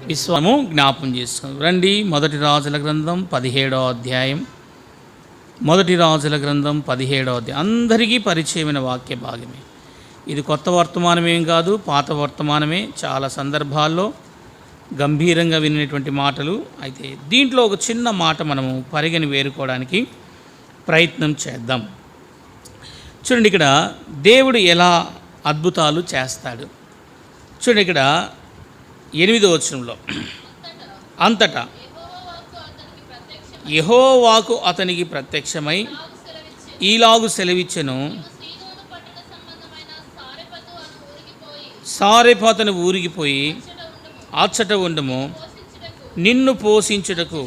విశ్వము జ్ఞాపం చేసుకుందాం. రండి, మొదటి రాజుల గ్రంథం 17వ అధ్యాయం. మొదటి రాజుల గ్రంథం 17వ అధ్యాయం అందరికీ పరిచయమైన వాక్య భాగమే. ఇది కొత్త వర్తమానమేం కాదు, పాత వర్తమానమే. చాలా సందర్భాల్లో గంభీరంగా వినేటువంటి మాటలు. అయితే దీంట్లో ఒక చిన్న మాట మనము పరిగణి వేరుకోవడానికి ప్రయత్నం చేద్దాం. చూడండి, ఇక్కడ దేవుడు ఎలా అద్భుతాలు చేస్తాడు. చూడండి, ఇక్కడ 8వ వచనంలో, అంతటా యెహోవాకు అతనికి ప్రత్యక్షమై ఈలాగు సెలవిచ్చెను, సారెపాతను ఊరికి పోయి అచ్చట ఉండము, నిన్ను పోషించుటకు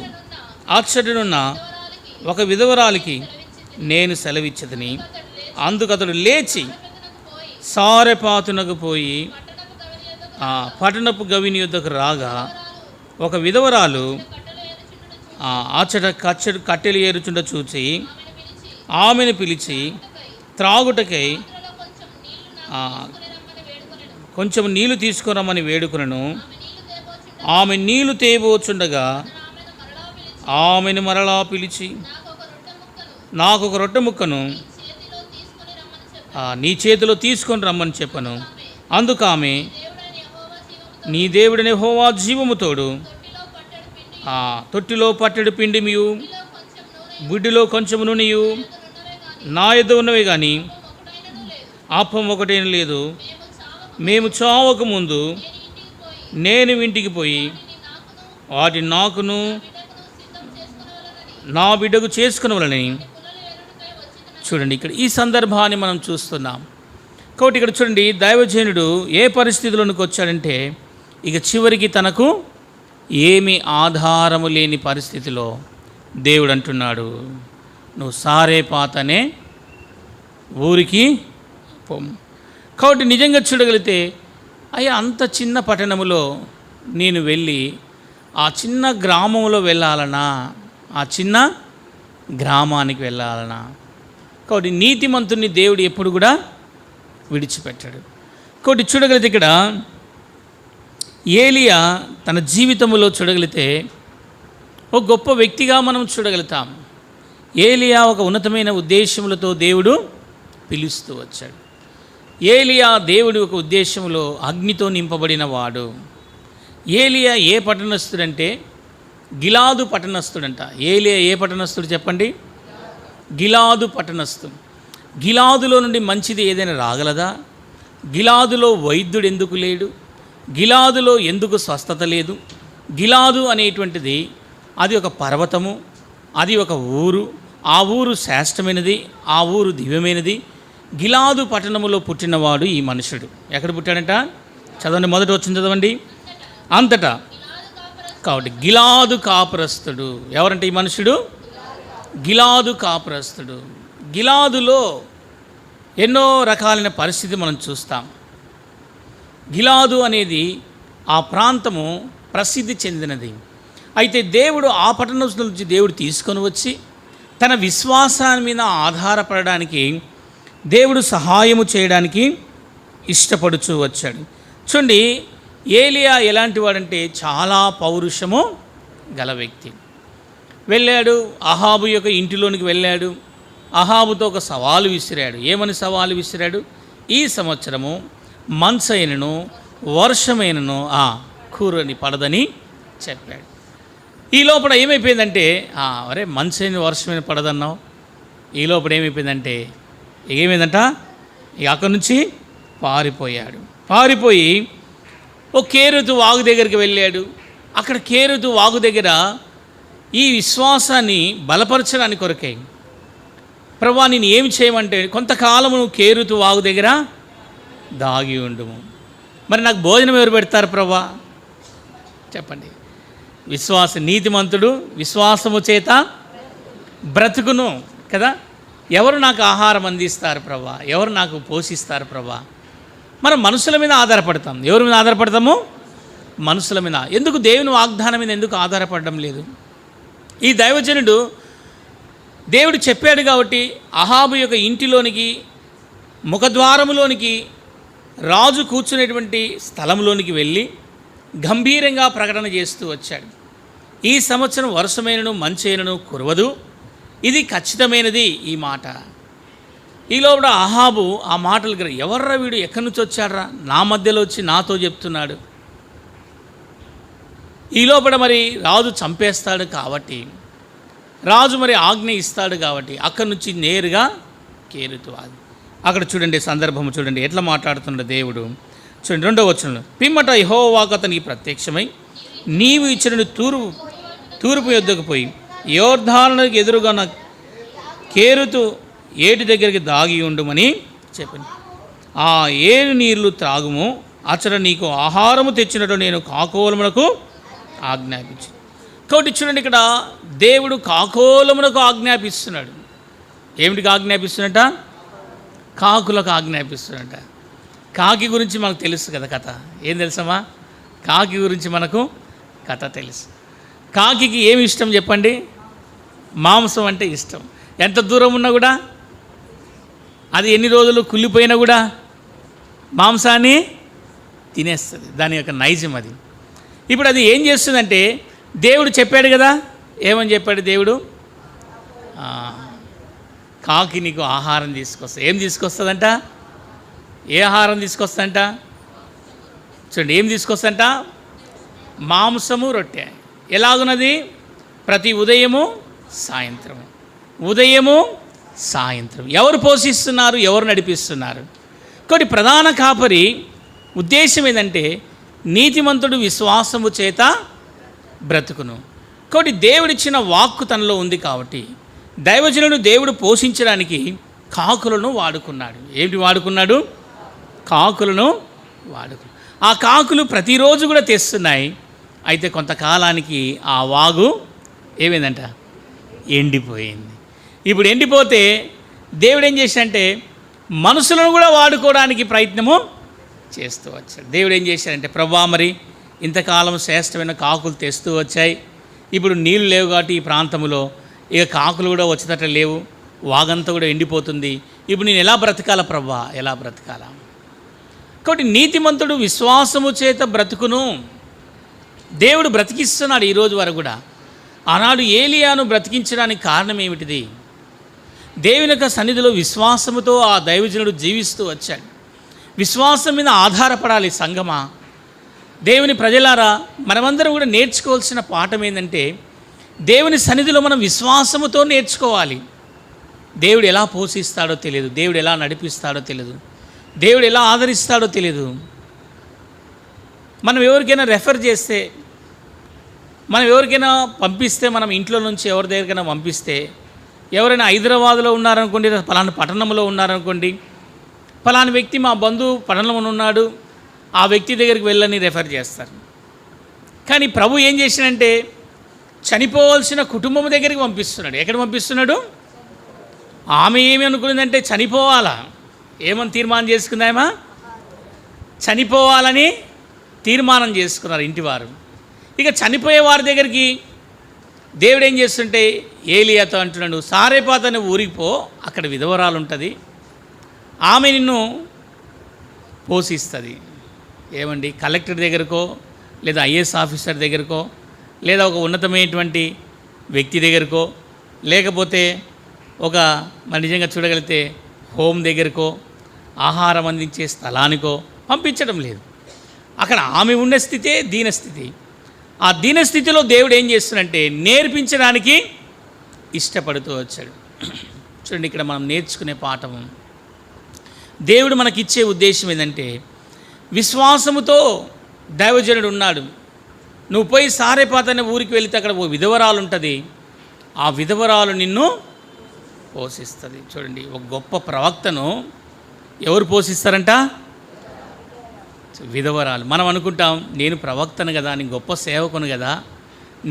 అచ్చటనున్న ఒక విధవరాలికి నేను సెలవిచ్చదని. అందుకతడు లేచి సారెపాతునకు పోయి పట్టణపు గవిని యొద్దకు రాగా, ఒక విధవరాలు అచ్చట కట్టెలు ఏరుచుండ చూచి ఆమెను పిలిచి త్రాగుటకై కొంచెం నీళ్లు తీసుకురమ్మని వేడుకునను. ఆమె నీళ్లు తేబోచుండగా ఆమెను మరలా పిలిచి, నాకు ఒక రొట్టె ముక్కను నీ చేతిలో తీసుకొని రమ్మని చెప్పను. అందుకు ఆమె, నీ దేవుడైన యెహోవా జీవము తోడు, తొట్టిలో పట్టెడు పిండిమియు బుడ్డిలో కొంచెం నూనెయు నా యొద్ద ఉన్నవే కానీ అప్పం ఒకటేం లేదు. మేము చావక ముందు నేను ఇంటికి పోయి వాటిని నాకును నా బిడ్డకు చేసుకునవలని. చూడండి, ఇక్కడ ఈ సందర్భాన్ని మనం చూస్తున్నాం. కాబట్టి ఇక్కడ చూడండి, దైవజనుడు ఏ పరిస్థితిలోనికి వచ్చాడంటే, ఇక చివరికి తనకు ఏమీ ఆధారము లేని పరిస్థితిలో దేవుడు అంటున్నాడు, నువ్వు సారేపాతనే ఊరికి పోము. కాబట్టి నిజంగా చూడగలిగితే, అయ్యా అంత చిన్న పట్టణములో నేను వెళ్ళి ఆ చిన్న గ్రామంలో వెళ్ళాలనా, ఆ చిన్న గ్రామానికి వెళ్ళాలనా? కాబట్టి నీతిమంతుని దేవుడు ఎప్పుడు కూడా విడిచిపెట్టాడు. కాబట్టి చూడగలిగితే ఇక్కడ ఏలియా తన జీవితంలో చూడగలిగితే ఒక గొప్ప వ్యక్తిగా మనం చూడగలుగుతాం. ఏలియా ఒక ఉన్నతమైన ఉద్దేశములతో దేవుడు పిలుస్తూ వచ్చాడు. ఏలియా దేవుడి ఒక ఉద్దేశంలో అగ్నితో నింపబడిన వాడు. ఏలియా ఏ పట్టణస్థుడంటే గిలాదు పట్టణస్థుడంట. ఏలియా ఏ పట్టణస్థుడు చెప్పండి? గిలాదు పట్టణస్థుడు. గిలాదులో నుండి మంచిది ఏదైనా రాగలదా? గిలాదులో వైద్యుడు ఎందుకు లేడు? గిలాదులో ఎందుకు స్వస్థత లేదు? గిలాదు అనేటువంటిది అది ఒక పర్వతము, అది ఒక ఊరు. ఆ ఊరు శ్రేష్టమైనది, ఆ ఊరు దివ్యమైనది. గిలాదు పట్టణములో పుట్టినవాడు ఈ మనుషుడు. ఎక్కడ పుట్టాడంట? చదవండి, మొదటి వచ్చింది చదవండి. అంతటా. కాబట్టి గిలాదు కాపురస్తుడు. ఎవరంటే ఈ మనుషుడు? గిలాదు కాపురస్తుడు. గిలాదులో ఎన్నో రకాలైన పరిస్థితి మనం చూస్తాం. గిలాదు అనేది ఆ ప్రాంతము ప్రసిద్ధి చెందినది. అయితే దేవుడు ఆ పట్టణం నుంచి దేవుడు తీసుకొని వచ్చి తన విశ్వాసాన్ని మీద ఆధారపడడానికి దేవుడు సహాయము చేయడానికి ఇష్టపడుచూ వచ్చాడు. చూడండి, ఏలియా ఎలాంటి వాడంటే చాలా పౌరుషము గల వ్యక్తి. వెళ్ళాడు, అహాబు యొక్క ఇంటిలోనికి వెళ్ళాడు. అహాబుతో ఒక సవాలు విసిరాడు. ఏమని సవాలు విసిరాడు? ఈ సంవత్సరము మంచైనను వర్షమైనను కూరని పడదని చెప్పాడు. ఈ లోపల ఏమైపోయిందంటే, అరే మంచైన వర్షమైన పడదన్నావు. ఈ లోపల ఏమైపోయిందంటే, ఏమైందంట, అక్కడి నుంచి పారిపోయాడు. పారిపోయి ఓ కేరుతు వాగు దగ్గరికి వెళ్ళాడు. అక్కడ కేరుతు వాగు దగ్గర ఈ విశ్వాసాన్ని బలపరచడానికి కొరకై, ప్రభువా నేను ఏమి చేయమంటే, కొంతకాలము నువ్వు కేరుతు వాగు దగ్గర దాగి ఉండుము. మరి నాకు భోజనం ఎవరు పెడతారు ప్రభువా? చెప్పండి. నీతిమంతుడు విశ్వాసము చేత బ్రతుకును కదా. ఎవరు నాకు ఆహారం అందిస్తారు ప్రభువా? ఎవరు నాకు పోషిస్తారు ప్రభువా? మనం మనుషుల మీద ఆధారపడతాం. ఎవరి మీద ఆధారపడతాము? మనుషుల మీద. ఎందుకు దేవుని వాగ్దానం మీద ఎందుకు ఆధారపడడం లేదు? ఈ దైవజనుడు దేవుడు చెప్పాడు కాబట్టి అహాబు యొక్క ఇంటిలోనికి, ముఖద్వారములోనికి, రాజు కూర్చునేటువంటి స్థలంలోనికి వెళ్ళి గంభీరంగా ప్రకటన చేస్తూ వచ్చాడు. ఈ సంవత్సరం వర్షమైనను మంచైనను కురవదు, ఇది ఖచ్చితమైనది ఈ మాట. ఈలోపల అహాబు ఆ మాటలు ఎవర్రా వీడు, ఎక్కడి నుంచి వచ్చాడ్రా, నా మధ్యలో వచ్చి నాతో చెప్తున్నాడు. ఈలోపల మరి రాజు చంపేస్తాడు కాబట్టి, రాజు మరి ఆజ్ఞ ఇస్తాడు కాబట్టి అక్కడి నుంచి నేరుగా కేరుతూ అక్కడ చూడండి సందర్భం చూడండి ఎట్లా మాట్లాడుతున్నాడు దేవుడు. చూడండి 2వ వచనంలో, పిమ్మట యెహోవా అతనికి ప్రత్యక్షమై, నీవు ఇచ్చిన తూర్పు యొద్దకు పోయి యోర్దానునకు ఎదురుగా కేరుతూ ఏటి దగ్గరికి దాగి ఉండుమని చెప్పింది. ఆ ఏడు నీళ్లు త్రాగుము, అచట నీకు ఆహారము తెచ్చినట్టు నేను కాకోలమునకు ఆజ్ఞాపించు. కాబట్టి చూడండి ఇక్కడ దేవుడు కాకోలమునకు ఆజ్ఞాపిస్తున్నాడు. ఏమిటికి ఆజ్ఞాపిస్తున్నట? కాకులకు ఆజ్ఞాపిస్తున్నట. కాకి గురించి మనకు తెలుసు కదా కథ. ఏం తెలుసమ్మా? కాకి గురించి మనకు కథ తెలుసు. కాకికి ఏమి ఇష్టం చెప్పండి? మాంసం అంటే ఇష్టం. ఎంత దూరం ఉన్నా కూడా, అది ఎన్ని రోజులు కుళ్ళిపోయినా కూడా మాంసాన్ని తినేస్తుంది. దాని యొక్క నైజం అది. ఇప్పుడు అది ఏం చేస్తుందంటే, దేవుడు చెప్పాడు కదా, ఏమని చెప్పాడు దేవుడు? కాకి నీకు ఆహారం తీసుకొస్తా. ఏం తీసుకొస్తుందంట? ఏ ఆహారం తీసుకొస్తుందంట? చూడండి, ఏం తీసుకొస్తుందంట? మాంసము, రొట్టె. ఎలాగున్నది? ప్రతి ఉదయము సాయంత్రము, ఉదయము సాయంత్రం. ఎవరు పోషిస్తున్నారు? ఎవరు నడిపిస్తున్నారు? కాబట్టి ప్రధాన కాపరి ఉద్దేశం ఏంటంటే, నీతిమంతుడు విశ్వాసము చేత బ్రతుకును. కాబట్టి దేవుడిచ్చిన వాక్కు తనలో ఉంది కాబట్టి దైవజనుడు దేవుడు పోషించడానికి కాకులను వాడుకున్నాడు. ఏమిటి వాడుకున్నాడు? కాకులను వాడుకున్నాడు. ఆ కాకులు ప్రతిరోజు కూడా తెస్తున్నాయి. అయితే కొంతకాలానికి ఆ వాగు ఏమైందంట? ఎండిపోయింది. ఇప్పుడు ఎండిపోతే దేవుడు ఏం చేశాడంటే, మనుషులను కూడా వాడుకోవడానికి ప్రయత్నము చేస్తూ వచ్చాడు. దేవుడు ఏం చేశాడంటే, ప్రభువా మరి ఇంతకాలం శ్రేష్టమైన కాకులు తెస్తూ వచ్చాయి, ఇప్పుడు నీళ్ళు లేవు కాబట్టి ఈ ప్రాంతంలో ఇక కాకులు కూడా వచ్చేటట్టు లేవు, వాగంతా కూడా ఎండిపోతుంది. ఇప్పుడు నేను ఎలా బ్రతకాలా ప్రభువా? ఎలా బ్రతకాలా? కాబట్టి నీతిమంతుడు విశ్వాసము చేత బ్రతుకును. దేవుడు బ్రతికిస్తున్నాడు ఈరోజు వరకు కూడా. ఆనాడు ఏలియాను బ్రతికించడానికి కారణం ఏమిటిది? దేవుని యొక్క సన్నిధిలో విశ్వాసముతో ఆ దైవజనుడు జీవిస్తూ వచ్చాడు. విశ్వాసం మీద ఆధారపడాలి సంగమా. దేవుని ప్రజలారా, మనమందరం కూడా నేర్చుకోవాల్సిన పాఠం ఏంటంటే, దేవుని సన్నిధిలో మనం విశ్వాసముతో నేర్చుకోవాలి. దేవుడు ఎలా పోషిస్తాడో తెలియదు, దేవుడు ఎలా నడిపిస్తాడో తెలియదు, దేవుడు ఎలా ఆదరిస్తాడో తెలియదు. మనం ఎవరికైనా రెఫర్ చేస్తే, మనం ఎవరికైనా పంపిస్తే, మనం ఇంట్లో నుంచి ఎవరి దగ్గరికైనా పంపిస్తే, ఎవరైనా హైదరాబాద్లో ఉన్నారనుకోండి, పలానా పట్టణంలో ఉన్నారనుకోండి, పలానా వ్యక్తి మా బంధువు పట్టణంలో ఉన్నాడు, ఆ వ్యక్తి దగ్గరికి వెళ్ళని రెఫర్ చేస్తారు. కానీ ప్రభు ఏం చేసినంటే, చనిపోవాల్సిన కుటుంబం దగ్గరికి పంపిస్తున్నాడు. ఎక్కడ పంపిస్తున్నాడు? ఆమె ఏమి అనుకున్నదంటే చనిపోవాలా. ఏమని తీర్మానం చేసుకుందామా? చనిపోవాలని తీర్మానం చేసుకున్నారు ఇంటివారు. ఇక చనిపోయే వారి దగ్గరికి దేవుడు ఏం చేస్తుంటే ఏలియాతో అంటున్నాడు, సారేపాత అనే ఊరికి పో, అక్కడ విధవరాలు ఉంటుంది, ఆమె నిన్ను పోషిస్తుంది. ఏమండి, కలెక్టర్ దగ్గరకో, లేదా ఐఏఎస్ ఆఫీసర్ దగ్గరకో, లేదా ఒక ఉన్నతమైనటువంటి వ్యక్తి దగ్గరకో, లేకపోతే ఒక మరి నిజంగా చూడగలిగితే హోమ్ దగ్గరకో, ఆహారం అందించే స్థలానికో పంపించడం లేదు. అక్కడ ఆమె ఉన్న స్థితే దీనస్థితి. ఆ దీనస్థితిలో దేవుడు ఏం చేస్తున్నాడంటే నేర్పించడానికి ఇష్టపడుతూ వచ్చాడు. చూడండి, ఇక్కడ మనం నేర్చుకునే పాఠం, దేవుడు మనకిచ్చే ఉద్దేశం ఏంటంటే, విశ్వాసముతో దైవజనుడు ఉన్నాడు. నువ్వు పోయి సారేపాత అనే ఊరికి వెళితే అక్కడ ఓ విధవరాలు ఉంటుంది, ఆ విధవరాలు నిన్ను పోషిస్తుంది. చూడండి, ఒక గొప్ప ప్రవక్తను ఎవరు పోషిస్తారంట? విధవరాలు. మనం అనుకుంటాం, నేను ప్రవక్తను కదా, నేను గొప్ప సేవకును కదా,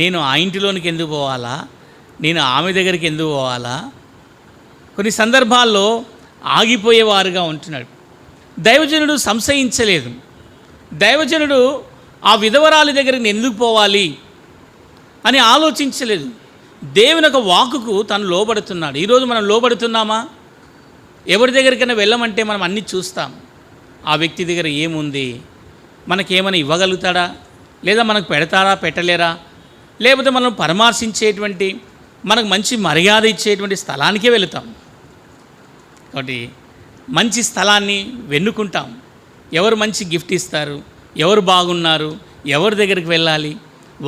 నేను ఆ ఇంటిలోనికి ఎందుకు పోవాలా, నేను ఆమె దగ్గరికి ఎందుకు పోవాలా? కొన్ని సందర్భాల్లో ఆగిపోయేవారుగా ఉంటున్నాడు. దైవజనుడు సంశయించలేదు. దైవజనుడు ఆ విధవరాలి దగ్గరికి నేను ఎందుకు పోవాలి అని ఆలోచించలేదు. దేవుని యొక్క వాక్కుకు తను లోబడుతున్నాడు. ఈరోజు మనం లోబడుతున్నామా? ఎవరి దగ్గరికైనా వెళ్ళమంటే మనం అన్నీ చూస్తాం. ఆ వ్యక్తి దగ్గర ఏముంది, మనకేమైనా ఇవ్వగలుగుతాడా, లేదా మనకు పెడతారా పెట్టలేరా, లేకపోతే మనం పరామర్శించేటువంటి మనకు మంచి మర్యాద ఇచ్చేటువంటి స్థలానికే వెళుతాం. కాబట్టి మంచి స్థలాన్ని వెన్నుకుంటాం. ఎవరు మంచి గిఫ్ట్ ఇస్తారు, ఎవరు బాగున్నారు, ఎవరి దగ్గరికి వెళ్ళాలి,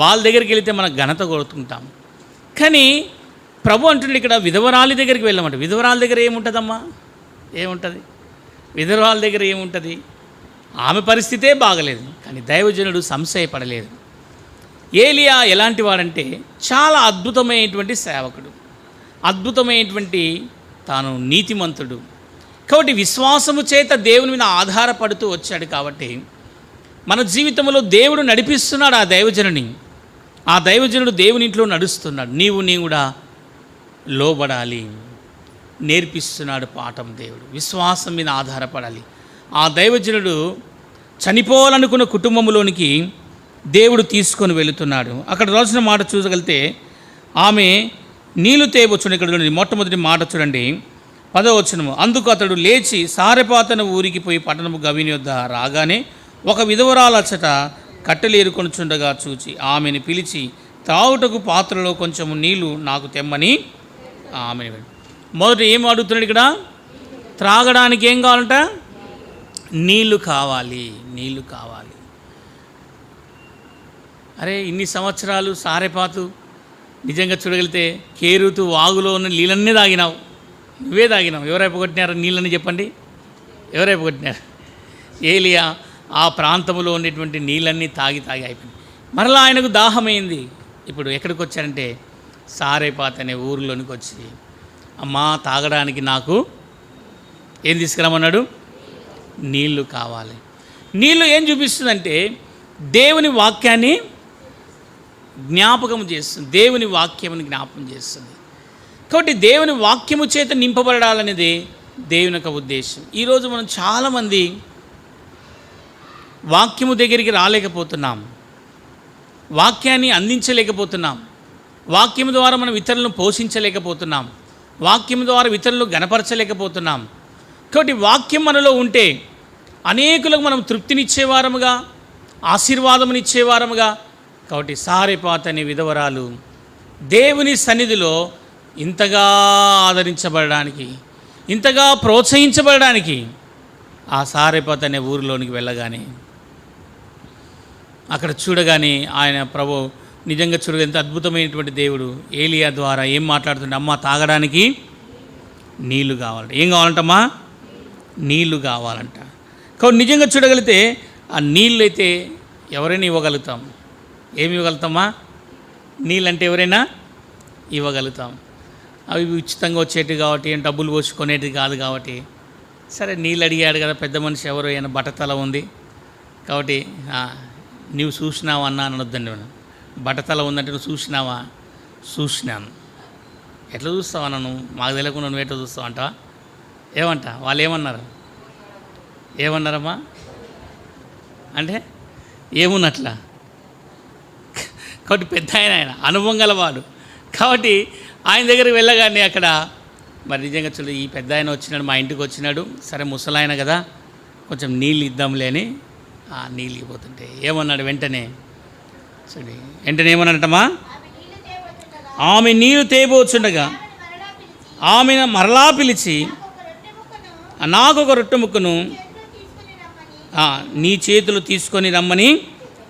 వాళ్ళ దగ్గరికి వెళితే మనకు ఘనత కొడుతుంటాం. కానీ ప్రభు అంటుండే ఇక్కడ విధవరాలి దగ్గరికి వెళ్ళమంట. విధవరాల దగ్గర ఏముంటుందమ్మా? ఏముంటుంది? విధవరాల దగ్గర ఏముంటుంది? ఆమె పరిస్థితే బాగలేదు. కానీ దైవజనుడు సంశయపడలేదు. ఏలియా ఎలాంటి వాడంటే చాలా అద్భుతమైనటువంటి సేవకుడు, అద్భుతమైనటువంటి తాను నీతిమంతుడు. కాబట్టి విశ్వాసము చేత దేవుని మీద ఆధారపడుతూ వచ్చాడు. కాబట్టి మన జీవితంలో దేవుడు నడిపిస్తున్నాడు ఆ దైవజనుని. ఆ దైవజనుడు దేవుని ఇంట్లో నడుస్తున్నాడు. నీవు కూడా లోబడాలి, నేర్పిస్తున్నాడు పాఠం దేవుడు. విశ్వాసం మీద ఆధారపడాలి. ఆ దైవజనుడు చనిపోవాలనుకున్న కుటుంబంలోనికి దేవుడు తీసుకొని వెళుతున్నాడు. అక్కడ రాసిన మాట చూడగలిగితే ఆమె నీళ్లు తేవచ్చును. ఇక్కడ చూడండి, మొట్టమొదటి మాట చూడండి, 10వ వచనము. అందుకు అతడు లేచి సారెపాతన ఊరికి పోయి పట్టణము గవిని వద్ద రాగానే ఒక విధవరాలచ్చట కట్టెలు ఏరుకొనుచుండగా చూచి ఆమెను పిలిచి త్రాగుటకు పాత్రలో కొంచెము నీళ్లు నాకు తెమ్మని ఆమెను. మొదట ఏం అడుగుతున్నాడు ఇక్కడ? త్రాగడానికి ఏం కావాలంట? నీళ్లు కావాలి, నీళ్లు కావాలి. అరే ఇన్ని సంవత్సరాలు సారెపాతు నిజంగా చూడగలిగితే కేరుతూ వాగులో ఉన్న నీళ్ళన్నీ తాగినావు, నువ్వే తాగినావు. ఎవరైపు కొట్టినారు నీళ్ళని చెప్పండి? ఎవరైపు కొట్టినారు? ఏలియా ఆ ప్రాంతంలో ఉండేటువంటి నీళ్ళన్నీ తాగి అయిపోయింది. మరలా ఆయనకు దాహమైంది. ఇప్పుడు ఎక్కడికి వచ్చారంటే సారెపాత్ అనే ఊరిలోనికి వచ్చి, అమ్మా తాగడానికి నాకు ఏం తీసుకురామన్నాడు? నీళ్లు కావాలి. నీళ్ళు ఏం చూపిస్తుందంటే దేవుని వాక్యాన్ని జ్ఞాపకం చేస్తుంది, దేవుని వాక్యముని జ్ఞాపకం చేస్తుంది. కాబట్టి దేవుని వాక్యము చేత నింపబడాలనేది దేవుని యొక్క ఉద్దేశం. ఈరోజు మనం చాలామంది వాక్యము దగ్గరికి రాలేకపోతున్నాం, వాక్యాన్ని అందించలేకపోతున్నాం, వాక్యం ద్వారా మనం ఇతరులను పోషించలేకపోతున్నాం, వాక్యం ద్వారా ఇతరులను గణపరచలేకపోతున్నాం. కాబట్టి వాక్యం మనలో ఉంటే అనేకులకు మనం తృప్తినిచ్చేవారముగా, ఆశీర్వాదమునిచ్చేవారముగా. కాబట్టి సారెపాత్ అనే విధవరాలు దేవుని సన్నిధిలో ఇంతగా ఆదరించబడడానికి, ఇంతగా ప్రోత్సహించబడడానికి ఆ సారెపాత్ అనే ఊరిలోనికి వెళ్ళగానే అక్కడ చూడగానే ఆయన ప్రభు నిజంగా చూడగా ఎంత అద్భుతమైనటువంటి దేవుడు ఏలియా ద్వారా ఏం మాట్లాడుతుంటే, అమ్మ తాగడానికి నీళ్లు కావాలంట. ఏం కావాలంటమ్మా? నీళ్లు కావాలంట. కాబట్టి నిజంగా చూడగలిగితే ఆ నీళ్ళు అయితే ఎవరైనా ఇవ్వగలుగుతాం. ఏమి ఇవ్వగలుగుతామా? నీళ్ళంటే ఎవరైనా ఇవ్వగలుగుతాం. అవి ఉచితంగా వచ్చేటివి కాబట్టి, ఏం డబ్బులు పోసుకునేటివి కాదు కాబట్టి. సరే నీళ్ళు అడిగాడు కదా పెద్ద మనిషి, ఎవరు అయినా బట్టతల ఉంది కాబట్టి నీవు చూసినావా అన్నా అనొద్దండి. బట్టతల ఉందంటే నువ్వు చూసినావా? చూసినాను. ఎట్లా చూస్తావా? నన్ను మాకు తెలియకుండా నువ్వు ఎట్లా చూస్తావు అంట. ఏమంట వాళ్ళు ఏమన్నారమ్మా అంటే ఏమున్నట్లా. కాబట్టి పెద్ద ఆయన అనుభవం గలవాడు కాబట్టి ఆయన దగ్గరికి వెళ్ళగానే అక్కడ మరి నిజంగా చూడు ఈ పెద్ద ఆయన వచ్చినాడు, మా ఇంటికి వచ్చినాడు, సరే ముసలాయన కదా కొంచెం నీళ్ళు ఇద్దాంలే అని ఆ నీళ్ళు ఇవ్వబోతుంటే ఏమన్నాడు వెంటనే ఏమన్నాడటమ్మా? ఆమె నీళ్ళు తేబోచుండగా ఆమెను మరలా పిలిచి నాకు ఒక రొట్టె ముక్కను నీ చేతులు తీసుకొని రమ్మని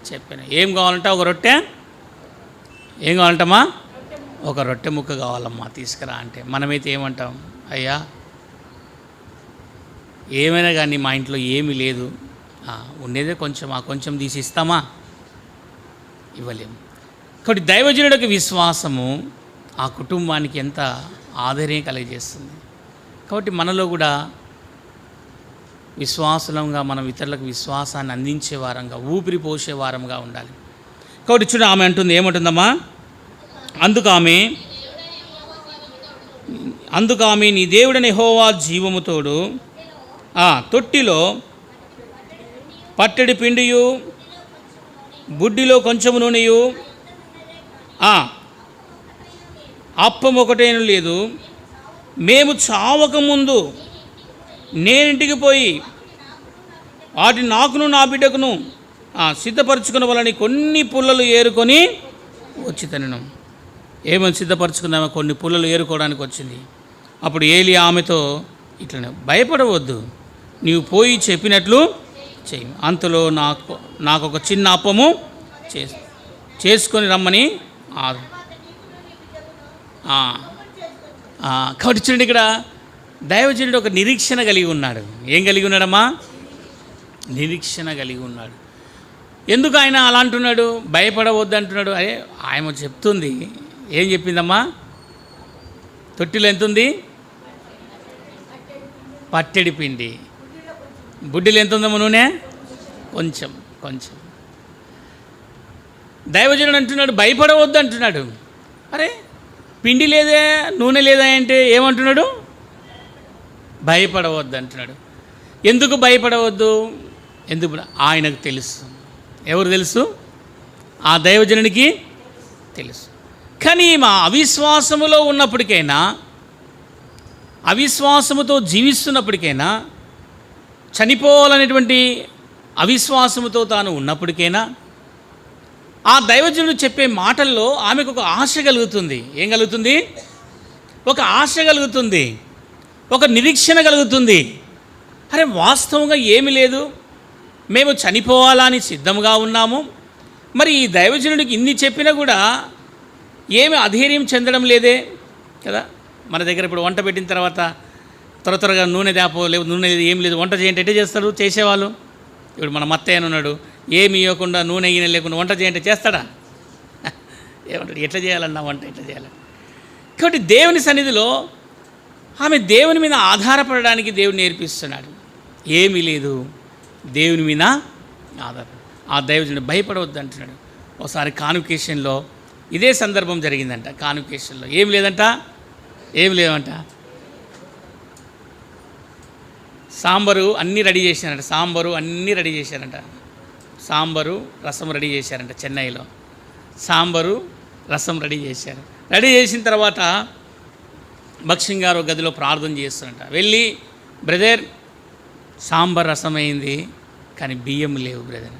చెప్పాను. ఏం కావాలంట? ఒక రొట్టె. ఏం కావాలంటమ్మా? ఒక రొట్టె ముక్క కావాలమ్మా, తీసుకురా అంటే మనమైతే ఏమంటాం? అయ్యా ఏమైనా కానీ మా ఇంట్లో ఏమీ లేదు, ఉండేదే కొంచెం, ఆ కొంచెం తీసి ఇస్తామా? ఇవ్వలేము. కాబట్టి దైవజనుడికి విశ్వాసము ఆ కుటుంబానికి ఎంత ఆధైర్యం కలిగజేస్తుంది. కాబట్టి మనలో కూడా విశ్వాసంగా మనం ఇతరులకు విశ్వాసాన్ని అందించే వారంగా, ఊపిరి పోసే వారంగా ఉండాలి. కాబట్టి చూడ ఆమె అంటుంది, ఏమంటుందమ్మా? అందుకు ఆమె నీ దేవుడని యెహోవా జీవముతోడు తొట్టిలో పట్టెడి పిండియు బుడ్డిలో కొంచెము నూనెయు అప్పం ఒకటేను లేదు. మేము చావకముందు నేనింటికి పోయి వాటిని నాకును నా బిడ్డకును సిద్ధపరచుకున్న వాళ్ళని కొన్ని పుల్లలు ఏరుకొని వచ్చి తనను. ఏమని సిద్ధపరచుకుందామో కొన్ని పుల్లలు ఏరుకోవడానికి వచ్చింది. అప్పుడు ఏలి ఆమెతో ఇట్లనే, భయపడవద్దు, నీవు పోయి చెప్పినట్లు చెయ్యి, అంతలో నాకు ఒక చిన్న అప్పము చేసుకొని రమ్మని. కాబట్టి చూడండి, ఇక్కడ దైవజనుడు ఒక నిరీక్షణ కలిగి ఉన్నాడు. ఏం కలిగి ఉన్నాడమ్మా? నిరీక్షణ కలిగి ఉన్నాడు. ఎందుకు ఆయన అలా అంటున్నాడు? భయపడవద్దు అంటున్నాడు. అదే ఆయన చెప్తుంది. ఏం చెప్పిందమ్మా? తొట్టిలో ఎంత ఉంది? పట్టెడి పిండి. బుడ్డిలో ఎంత ఉందమ్మా? నూనె కొంచెం కొంచెం. దైవజనుడు అంటున్నాడు భయపడవద్దు అంటున్నాడు. అరే పిండి లేదే, నూనె లేదా అంటే ఏమంటున్నాడు? భయపడవద్దు అంటున్నాడు. ఎందుకు భయపడవద్దు? ఎందుకు? ఆయనకు తెలుసు. ఎవరు తెలుసు? ఆ దైవజనునికి తెలుసు. కానీ మా అవిశ్వాసములో ఉన్నప్పటికైనా, అవిశ్వాసముతో జీవిస్తున్నప్పటికైనా, చనిపోవాలనేటువంటి అవిశ్వాసముతో తాను ఉన్నప్పటికైనా, ఆ దైవజనుడు చెప్పే మాటల్లో ఆమెకు ఒక ఆశ కలుగుతుంది. ఏం కలుగుతుంది? ఒక ఆశ కలుగుతుంది, ఒక నిరీక్షణ కలుగుతుంది. అరే వాస్తవంగా ఏమీ లేదు, మేము చనిపోవాలని సిద్ధంగా ఉన్నాము. మరి ఈ దైవజనుడికి ఇన్ని చెప్పినా కూడా ఏమి అధైర్యం చెందడం లేదే కదా. మన దగ్గర ఇప్పుడు వంట పెట్టిన తర్వాత త్వరగా నూనె దాపో లేదు, నూనె లేదు, ఏం లేదు, వంట చేయంటే ఎట్లా చేస్తారు చేసేవాళ్ళు? ఇప్పుడు మన మత్తయ్య ఉన్నాడు, ఏమి ఇవ్వకుండా నూనె గిన్నె లేకుండా వంట చేయంటే చేస్తాడా? ఏమంటాడు? ఎట్లా చేయాలన్నా వంట ఎట్లా చేయాలని. కాబట్టి దేవుని సన్నిధిలో ఆమె దేవుని మీద ఆధారపడడానికి దేవుడు నేర్పిస్తున్నాడు. ఏమీ లేదు, దేవుని మీద ఆధారపడ. ఆ దైవజనుడు భయపడవద్దు అంటున్నాడు. ఒకసారి కాన్వకేషన్లో ఇదే సందర్భం జరిగిందంట. కాన్వకేషన్లో ఏం లేదంట, ఏం లేదంట, సాంబారు అన్నీ రెడీ చేశారంట. సాంబారు అన్నీ రెడీ చేశారంట. సాంబారు రసం రెడీ చేశారంట. చెన్నైలో సాంబారు రసం రెడీ చేశారు. రెడీ చేసిన తర్వాత భక్సింగ్ గారు గదిలో ప్రార్థన చేస్తారంట. వెళ్ళి, బ్రదర్ సాంబార్ రసం అయింది కానీ బియ్యం లేవు brother.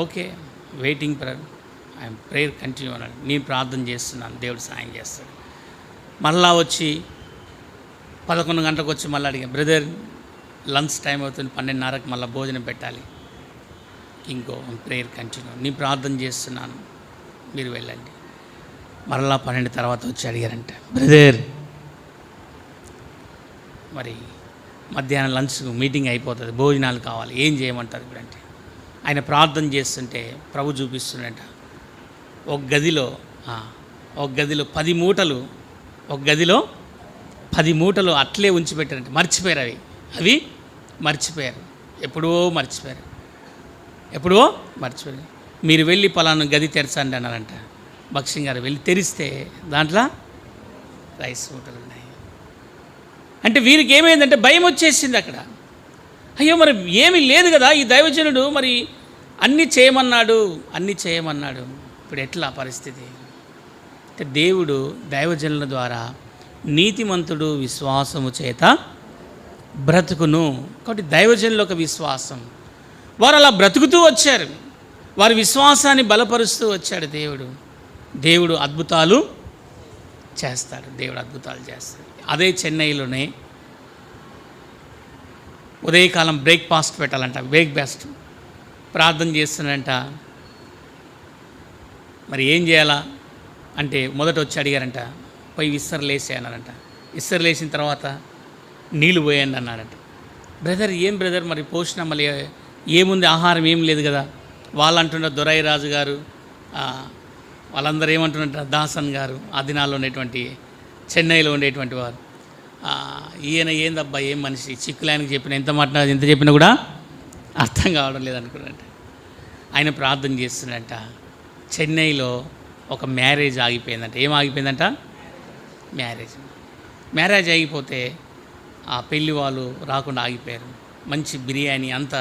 Okay, waiting for I'm prayer continue అన్నాడు. నేను ప్రార్థన చేస్తున్నాను, దేవుడు సాయం చేస్తాడు. మళ్ళా వచ్చి 11 గంటలకు వచ్చి మళ్ళీ అడిగాను, బ్రదర్ లంచ్ టైం అవుతుంది, 12:30కి మళ్ళీ భోజనం పెట్టాలి. ఇంకో ప్రేయర్ కంటిన్యూ, నేను ప్రార్థన చేస్తున్నాను, మీరు వెళ్ళండి. మరలా 12 తర్వాత వచ్చి అడిగారంట, బ్రదర్ మరి మధ్యాహ్నం లంచ్ మీటింగ్ అయిపోతుంది, భోజనాలు కావాలి, ఏం చేయమంటారు ఇప్పుడంటే? ఆయన ప్రార్థన చేస్తుంటే ప్రభు చూపిస్తుందంట, ఒక గదిలో 10 మూటలు, ఒక గదిలో 10 మూటలు అట్లే ఉంచిపెట్టారంట. మర్చిపోయారు, అవి మర్చిపోయారు, ఎప్పుడో మర్చిపోయారు. మీరు వెళ్ళి పలానా గది తెరచండి అన్నారంట. భక్సింగ్ గారు వెళ్ళి తెరిస్తే దాంట్లో రైస్ మూటలు ఉన్నాయి. అంటే వీరికి ఏమైందంటే భయం వచ్చేసింది అక్కడ. అయ్యో మరి ఏమీ లేదు కదా, ఈ దైవజనుడు మరి అన్నీ చేయమన్నాడు. ఇప్పుడు ఎట్లా పరిస్థితి? అంటే దేవుడు దైవజనుల ద్వారా నీతిమంతుడు విశ్వాసము చేత బ్రతుకును. కాబట్టి దైవజనుల ఒక విశ్వాసం, వారు అలా బ్రతుకుతూ వచ్చారు, వారి విశ్వాసాన్ని బలపరుస్తూ వచ్చాడు దేవుడు అద్భుతాలు చేస్తాడు. అదే చెన్నైలోనే ఉదయకాలం బ్రేక్ఫాస్ట్ పెట్టాలంట. బ్రేక్ఫాస్ట్ ప్రార్థన చేస్తున్నాడంట. మరి ఏం చేయాలా అంటే మొదట వచ్చి అడిగారంట, పోయి విస్తరలేసి అన్నారంట. విస్తరలేసిన తర్వాత నీళ్ళు పోయండి అన్నారంట. ఏం బ్రదర్ మరి పోషణ మళ్ళీ ఏముంది, ఆహారం ఏం లేదు కదా. వాళ్ళు అంటున్నారు, దొరై రాజు గారు వాళ్ళందరూ ఏమంటున్నారంట, దాసన్ గారు ఆ దినాల్లో ఉండేటువంటి చెన్నైలో ఉండేటువంటి వారు, ఈయన ఏందబ్బా ఏం మనిషి, చిక్కులాయనకి చెప్పిన ఎంత చెప్పినా కూడా అర్థం కావడం లేదనుకున్నారంట. ఆయన ప్రార్థన చేస్తున్నట్ట. చెన్నైలో ఒక మ్యారేజ్ ఆగిపోయిందంట. ఏం ఆగిపోయిందంట? మ్యారేజ్ ఆగిపోతే ఆ పెళ్లి వాళ్ళు రాకుండా ఆగిపోయారు. మంచి బిర్యానీ అంతా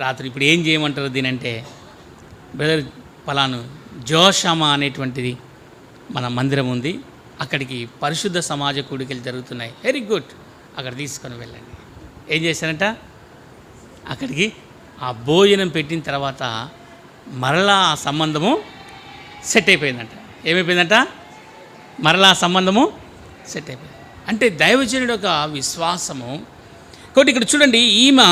రాత్రి. ఇప్పుడు ఏం చేయమంటారు దీనంటే, బ్రదర్ పలాను జోషామా అనేటువంటిది మన మందిరం ఉంది, అక్కడికి పరిశుద్ధ సమాజ కూడికలు జరుగుతున్నాయి, వెరీ గుడ్, అక్కడ తీసుకొని వెళ్ళండి. ఏం చేశారంట? అక్కడికి ఆ భోజనం పెట్టిన తర్వాత మరలా ఆ సంబంధము సెట్ అయిపోయిందంట. ఏమైపోయిందంట? మరలా ఆ సంబంధము సెట్ అయిపోయింది. అంటే దైవజనుడి యొక్క విశ్వాసము. కాబట్టి ఇక్కడ చూడండి, ఈమె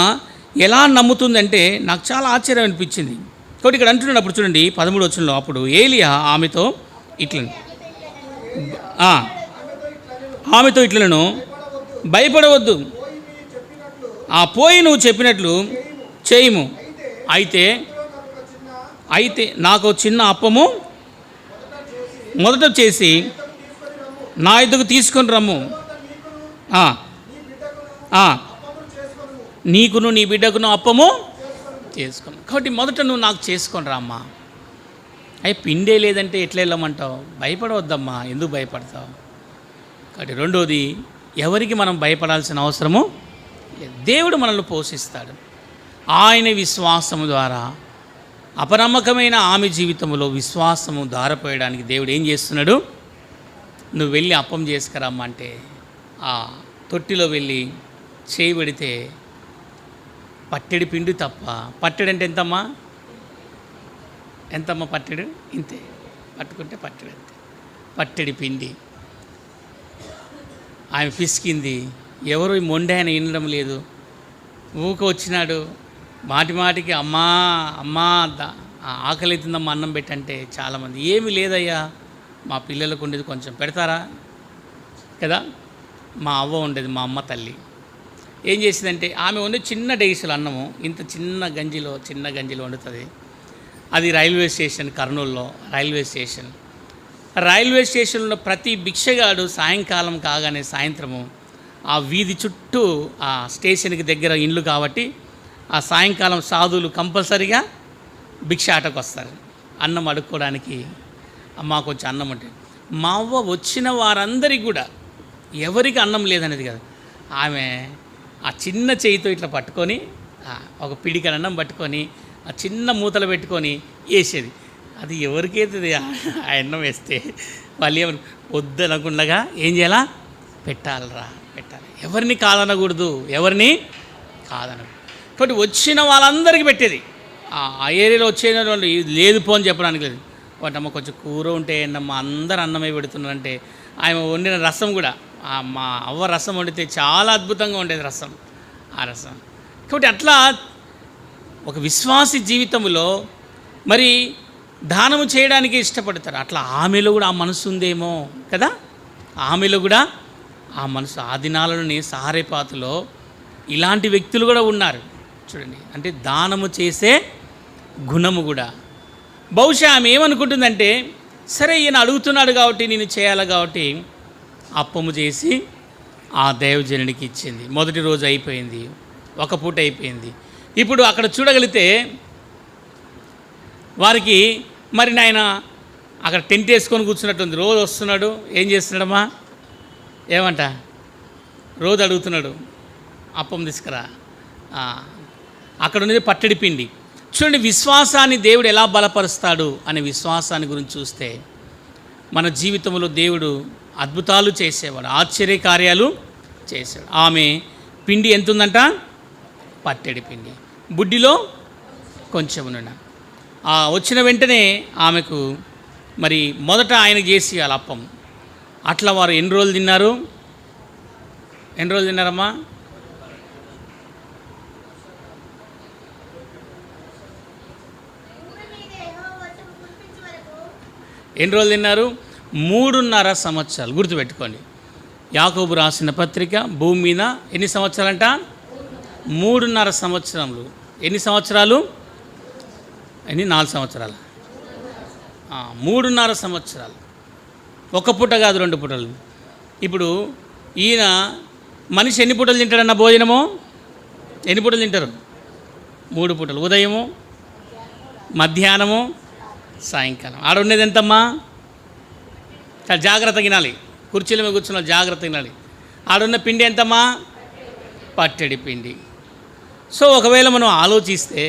ఎలా నమ్ముతుందంటే నాకు చాలా ఆశ్చర్యం అనిపించింది. కాబట్టి ఇక్కడ అంటున్నాడు, అప్పుడు చూడండి 13వ వచనంలో, అప్పుడు ఏలియా ఆమెతో ఇట్లను భయపడవద్దు, పోయి నువ్వు చెప్పినట్లు చేయము. అయితే నాకు చిన్న అప్పము మొదట చేసి నా ఇద్దరు తీసుకొని రమ్ము, నీకును నీ బిడ్డకును అప్పము చేసుకుని. కాబట్టి మొదట నువ్వు నాకు చేసుకొని రామ్మా. పిండే లేదంటే ఎట్లా వెళ్ళమంటావు? భయపడవద్దమ్మా, ఎందుకు భయపడతావు? కాబట్టి రెండోది, ఎవరికి మనం భయపడాల్సిన అవసరము లేదు. దేవుడు మనల్ని పోషిస్తాడు. ఆయన విశ్వాసము ద్వారా అపనమ్మకమైన ఆమె జీవితంలో విశ్వాసము దారపోయడానికి దేవుడు ఏం చేస్తున్నాడు? నువ్వు వెళ్ళి అప్పం చేసుకురమ్మా అంటే ఆ తొట్టిలో వెళ్ళి చేయబడితే పట్టెడి పిండి తప్ప. పట్టెడు అంటే ఎంతమ్మా పట్టెడు? ఇంతే, పట్టుకుంటే పట్టెడు అంతే. పట్టెడి పిండి ఆమె పిసికింది. ఎవరు మొండి ఆయన వినడం లేదు. ఊక వచ్చినాడు మాటికి, అమ్మా ఆకలి అవుతుందమ్మా అన్నం పెట్టంటే చాలామంది ఏమీ లేదయ్యా, మా పిల్లలకు ఉండేది కొంచెం పెడతారా కదా. మా అవ్వ ఉండేది, మా అమ్మ తల్లి ఏం చేసిందంటే, ఆమె వండే చిన్న డైసులు అన్నము ఇంత చిన్న గంజిలో వండుతుంది. అది రైల్వే స్టేషన్, కర్నూలులో రైల్వే స్టేషన్లో ప్రతి భిక్షగాడు సాయంకాలం కాగానే సాయంత్రము ఆ వీధి చుట్టూ ఆ స్టేషన్కి దగ్గర ఇండ్లు కాబట్టి ఆ సాయంకాలం సాధువులు కంపల్సరీగా భిక్ష ఆటకు వస్తారు అన్నం అడుక్కోవడానికి. అమ్మ కొంచెం అన్నం అంటే, మా అవ్వ వచ్చిన వారందరికీ కూడా ఎవరికి అన్నం లేదనేది కదా, ఆమె ఆ చిన్న చేయితో ఇట్లా పట్టుకొని ఒక పిడికడ అన్నం పట్టుకొని ఆ చిన్న మూతలు పెట్టుకొని వేసేది. అది ఎవరికైతుంది ఆ అన్నం వేస్తే వాళ్ళు ఏమని వద్దనకుండగా ఏం చేయాలా? పెట్టాలి. ఎవరిని కాదనకూడదు. కాబట్టి వచ్చిన వాళ్ళందరికీ పెట్టేది. ఆ ఏరియాలో వచ్చేటువంటి లేదు పో అని చెప్పడానికి లేదు. వాటమ్మ కొంచెం కూర ఉంటే ఏంటమ్మా అందరు అన్నమే పెడుతున్నారంటే, ఆమె వండిన రసం కూడా మా అవ్వ రసం వండితే చాలా అద్భుతంగా ఉండేది రసం, ఆ రసం. కాబట్టి అట్లా ఒక విశ్వాసి జీవితంలో మరి దానము చేయడానికి ఇష్టపడతారు. అట్లా ఆమెలో కూడా ఆ మనసు ఉందేమో కదా. ఆమెలో కూడా ఆ మనసు. ఆ దినాలలోని సహారేపాతులో ఇలాంటి వ్యక్తులు కూడా ఉన్నారు చూడండి. అంటే దానము చేసే గుణము కూడా. బహుశా ఆమె ఏమనుకుంటుందంటే, సరే ఈయన అడుగుతున్నాడు కాబట్టి నేను చేయాలి కాబట్టి అప్పము చేసి ఆ దైవజనునికి ఇచ్చింది. మొదటి రోజు అయిపోయింది, ఒక పూట అయిపోయింది. ఇప్పుడు అక్కడ చూడగలిగితే వారికి మరి నాయన అక్కడ టెంట్ వేసుకొని కూర్చున్నట్టుంది. రోజు వస్తున్నాడు, ఏం చేస్తున్నాడమ్మా? ఏమంట? రోజు అడుగుతున్నాడు అప్పం తీసుకురా. అక్కడ ఉన్నది పట్టడి పిండి. చూడండి, విశ్వాసాన్ని దేవుడు ఎలా బలపరుస్తాడు అనే విశ్వాసాన్ని గురించి చూస్తే మన జీవితంలో దేవుడు అద్భుతాలు చేసేవాడు, ఆశ్చర్య కార్యాలు చేసేవాడు. ఆమె పిండి ఎంత ఉందంట? పట్టెడి పిండి. బుడ్డిలో కొంచెం ఉన్న వచ్చిన వెంటనే ఆమెకు మరి మొదట ఆయన చేసి వాళ్ళ అప్పం. అట్లా వారు ఎన్ని రోజులు తిన్నారమ్మా? ఎన్ని రోజులు తిన్నారు? 3.5 సంవత్సరాలు. గుర్తుపెట్టుకోండి, యాకోబు రాసిన పత్రిక భూమి మీద ఎన్ని సంవత్సరాలంట? 3.5 సంవత్సరములు. ఎన్ని సంవత్సరాలు? 4 సంవత్సరాలు. 3.5 సంవత్సరాలు. ఒక పూట కాదు, 2 పూటలు. ఇప్పుడు ఈయన మనిషి ఎన్ని పూటలు తింటాడన్న భోజనము? ఎన్ని పూటలు తింటారు? 3 పూటలు. ఉదయము, మధ్యాహ్నము, సాయంకాలం. ఆడ ఉండేది ఎంతమ్మా? చాలా జాగ్రత్తగా తినాలి. కుర్చీల మీద కూర్చున్న జాగ్రత్తగా తినాలి. ఆడున్న పిండి ఎంతమ్మా? పట్టెడి పిండి. సో ఒకవేళ మనం ఆలోచిస్తే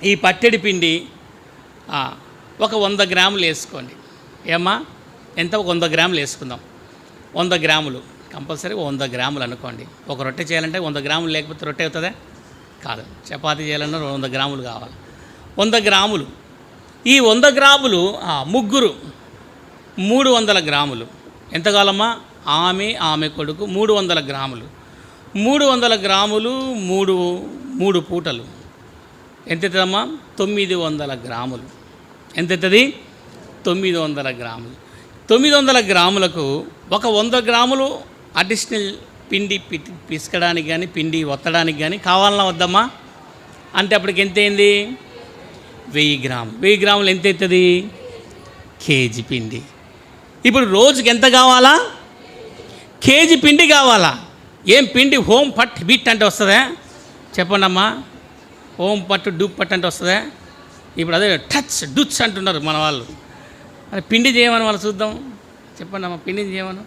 ఈ పట్టెడి పిండి ఒక 100 గ్రాములు వేసుకోండి. ఏమ్మా ఎంత? 100 గ్రాములు వేసుకుందాం. 100 గ్రాములు కంపల్సరీ 100 గ్రాములు అనుకోండి. ఒక రొట్టె చేయాలంటే 100 గ్రాములు లేకపోతే రొట్టె అవుతుందా? కాదు, చపాతీ చేయాలన్నా 100 గ్రాములు కావాలి. 100 గ్రాములు. ఈ 100 గ్రాములు ముగ్గురు 300 గ్రాములు. ఎంత కావాలమ్మా? ఆమె కొడుకు 300 గ్రాములు. 300 గ్రాములు మూడు పూటలు ఎంత అవుతుందమ్మా? 900 గ్రాములు. ఎంత అవుతుంది? 900 గ్రాములు. 900 గ్రాములకు ఒక 100 గ్రాములు అడిషనల్ పిండి పిసకడానికి కానీ పిండి ఒత్తడానికి కానీ కావాలన్నా వద్దమ్మా? అంటే అప్పటికి ఎంత అయింది? 1000 గ్రాములు. 1000 గ్రాములు ఎంత అవుతుంది? కేజీ పిండి. ఇప్పుడు రోజుకి ఎంత కావాలా? కేజీ పిండి కావాలా? ఏం పిండి? హోమ్ పట్ బిట్ అంటే వస్తుందా? చెప్పండి అమ్మా. హోమ్ పట్టు డూప్ పట్టు అంటే వస్తుందా? ఇప్పుడు అదే టచ్ డుచ్ అంటున్నారు మన వాళ్ళు. అది పిండి చేయమని వాళ్ళు చూద్దాం. చెప్పండి అమ్మా, పిండి చేయమను.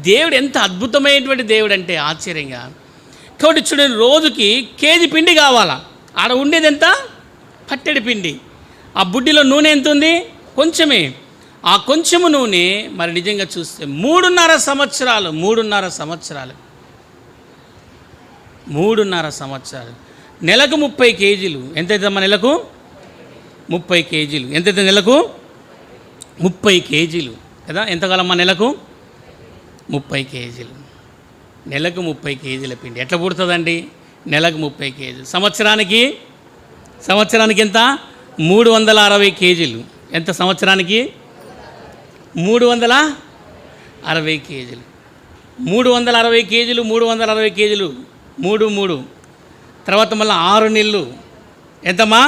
దేవుడు ఎంత అద్భుతమైనటువంటి దేవుడు అంటే ఆశ్చర్యంగా. కాబట్టి చూడండి, రోజుకి కేజీ పిండి కావాలా? ఆడ ఉండేది ఎంత? పట్టెడి పిండి. ఆ బుడ్డిలో నూనె ఎంత ఉంది? కొంచెమే. ఆ కొంచెము నూనె మరి నిజంగా చూస్తే 3.5 సంవత్సరాలు 3.5 సంవత్సరాలు నెలకు 30 కేజీలు. ఎంతైతుందమ్మా నెలకు? 30 కేజీలు. ఎంతైతే నెలకు? 30 కేజీలు కదా. ఎంతకాలమ్మా? నెలకు 30 కేజీలు. నెలకు 30 కేజీల పిండి ఎట్లా పుడుతుందండి? నెలకు 30 కేజీలు. సంవత్సరానికి ఎంత? 360 కేజీలు. ఎంత సంవత్సరానికి? 360 కేజీలు. 360 కేజీలు 360 కేజీలు 3 తర్వాత మళ్ళీ 6 నెలలు ఎంతమ్మా?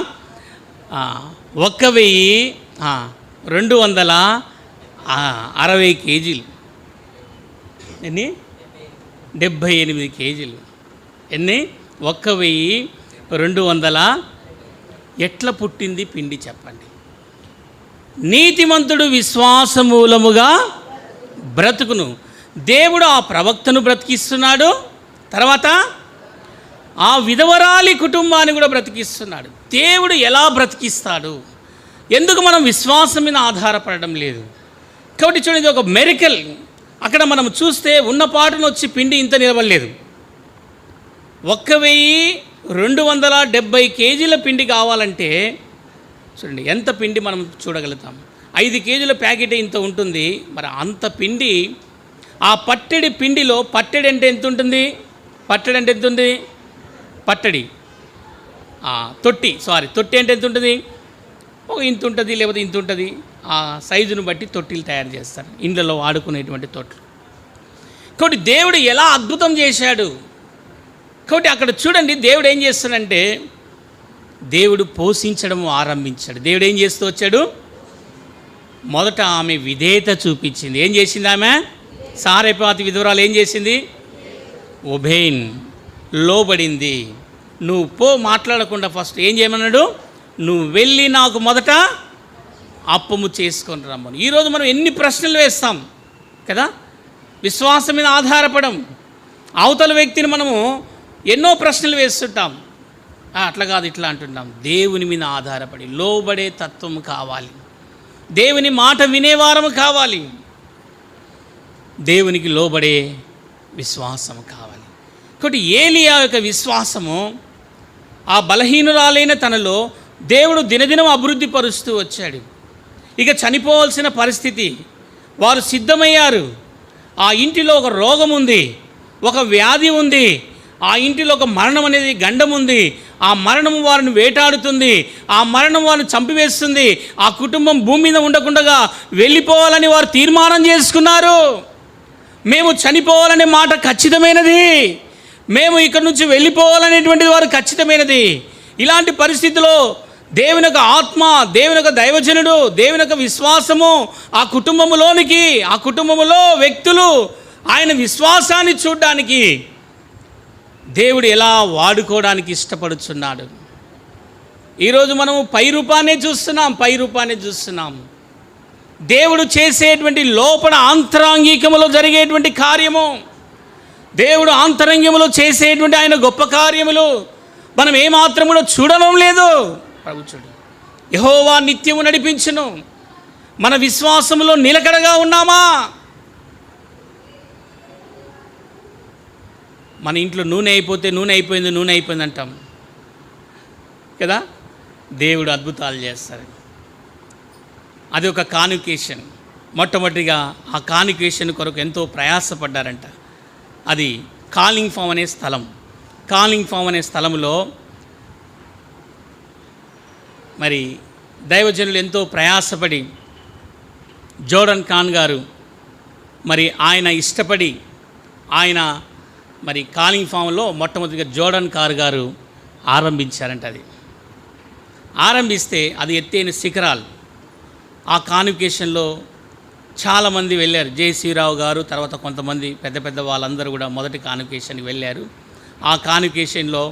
1260 కేజీలు. ఎన్ని? 78 కేజీలు. ఎన్ని? 1200. ఎట్లా పుట్టింది పిండి చెప్పండి? నీతిమంతుడు విశ్వాస మూలముగా బ్రతుకును. దేవుడు ఆ ప్రవక్తను బ్రతికిస్తున్నాడు. తర్వాత ఆ విధవరాలి కుటుంబాన్ని కూడా బ్రతికిస్తున్నాడు. దేవుడు ఎలా బ్రతికిస్తాడు? ఎందుకు మనం విశ్వాసం మీద ఆధారపడడం లేదు? కాబట్టి చూడండి, ఒక మెరికల్. అక్కడ మనం చూస్తే ఉన్నపాటును వచ్చి పిండి ఇంత నిలబడలేదు. 1270 కేజీల పిండి కావాలంటే చూడండి ఎంత పిండి మనం చూడగలుగుతాం. 5 కేజీల ప్యాకెట్ ఇంత ఉంటుంది. మరి అంత పిండి ఆ పట్టెడి పిండిలో, పట్టెడి అంటే ఎంత ఉంటుంది? పట్టెడి అంటే ఎంత ఉంది? పట్టడి తొట్టి అంటే ఎంత ఉంటుంది? ఒక ఇంత ఉంటుంది, లేకపోతే ఇంత ఉంటుంది. ఆ సైజును బట్టి తొట్టిలు తయారు చేస్తారు, ఇండ్లలో వాడుకునేటువంటి తొట్లు. కాబట్టి దేవుడు ఎలా అద్భుతం చేశాడు. కాబట్టి అక్కడ చూడండి, దేవుడు ఏం చేస్తాడంటే దేవుడు పోషించడం ఆరంభించాడు. దేవుడు ఏం చేస్తూ వచ్చాడు? మొదట ఆమె విధేయత చూపించింది. ఏం చేసింది ఆమె? సారెపాతి విధవరాలు ఏం చేసింది? ఒబేన్, లోబడింది. నువ్వు పో, మాట్లాడకుండా ఫస్ట్ ఏం చేయమన్నాడు? నువ్వు వెళ్ళి నాకు మొదట అప్పము చేసుకొని రమ్మను. ఈరోజు మనం ఎన్ని ప్రశ్నలు వేస్తాం కదా, విశ్వాసం మీద ఆధారపడం. అవతల వ్యక్తిని మనము ఎన్నో ప్రశ్నలు వేస్తుంటాం. అట్లా కాదు ఇట్లా అంటున్నాం. దేవుని మీద ఆధారపడి లోబడే తత్వం కావాలి. దేవుని మాట వినేవారము కావాలి. దేవునికి లోబడే విశ్వాసం కావాలి. కాబట్టి ఏలియా యొక్క విశ్వాసము ఆ బలహీనురాలైన తనలో దేవుడు దినదినం అభివృద్ధి పరుస్తూ వచ్చాడు. ఇక చనిపోవాల్సిన పరిస్థితి, వారు సిద్ధమయ్యారు. ఆ ఇంటిలో ఒక రోగం ఉంది, ఒక వ్యాధి ఉంది, ఆ ఇంటిలో ఒక మరణం అనేది గండం ఉంది. ఆ మరణం వారిని వేటాడుతుంది, ఆ మరణం వారిని చంపివేస్తుంది. ఆ కుటుంబం భూమి మీద ఉండకుండా వెళ్ళిపోవాలని వారు తీర్మానం చేసుకున్నారు. మేము చనిపోవాలనే మాట ఖచ్చితమైనది, మేము ఇక్కడి నుంచి వెళ్ళిపోవాలనేటువంటిది వారు ఖచ్చితమైనది. ఇలాంటి పరిస్థితిలో దేవుని యొక్క ఆత్మ, దేవుని యొక్క దైవజనుడు, దేవుని యొక్క విశ్వాసము ఆ కుటుంబములోనికి, ఆ కుటుంబములో వ్యక్తులు ఆయన విశ్వాసాన్ని చూడడానికి దేవుడు ఎలా వాడుకోవడానికి ఇష్టపడుచున్నాడు. ఈరోజు మనము పై రూపాన్ని చూస్తున్నాం. దేవుడు చేసేటువంటి లోపల ఆంతరంగికములో జరిగేటువంటి కార్యము, దేవుడు ఆంతరంగములో చేసేటువంటి ఆయన గొప్ప కార్యములు మనం ఏమాత్రం కూడా చూడడం లేదు. ప్రభుచుడు యెహోవా నిత్యము నడిపించును. మన విశ్వాసములో నిలకడగా ఉన్నామా? మన ఇంట్లో నూనె అయిపోతే నూనె అయిపోయింది అంటాం. కదా, దేవుడు అద్భుతాలు చేస్తాడు. అది ఒక కాన్వికేషన్. మొట్టమొదటిగా ఆ కాన్వికేషన్ కొరకు ఎంతో ప్రయాసపడ్డారంట. అది కాలింగ్ ఫామ్ అనే స్థలం. కాలింగ్ ఫామ్ అనే స్థలంలో మరి దైవజనులు ఎంతో ప్రయాసపడి జోర్డన్ ఖాన్ గారు మరి ఆయన ఇష్టపడి ఆయన మరి కాలింగ్ ఫామ్లో మొట్టమొదటిగా జోర్డన్ ఖాన్ గారు ఆరంభించారంట. అది ఆరంభిస్తే అది ఎత్తైన శిఖరాలు. ఆ కాన్వికేషన్లో చాలామంది వెళ్ళారు. జయశ్రీరావు గారు, తర్వాత కొంతమంది పెద్ద పెద్ద వాళ్ళందరూ కూడా మొదటి కాన్వికేషన్కి వెళ్ళారు. ఆ కాన్వికేషన్లో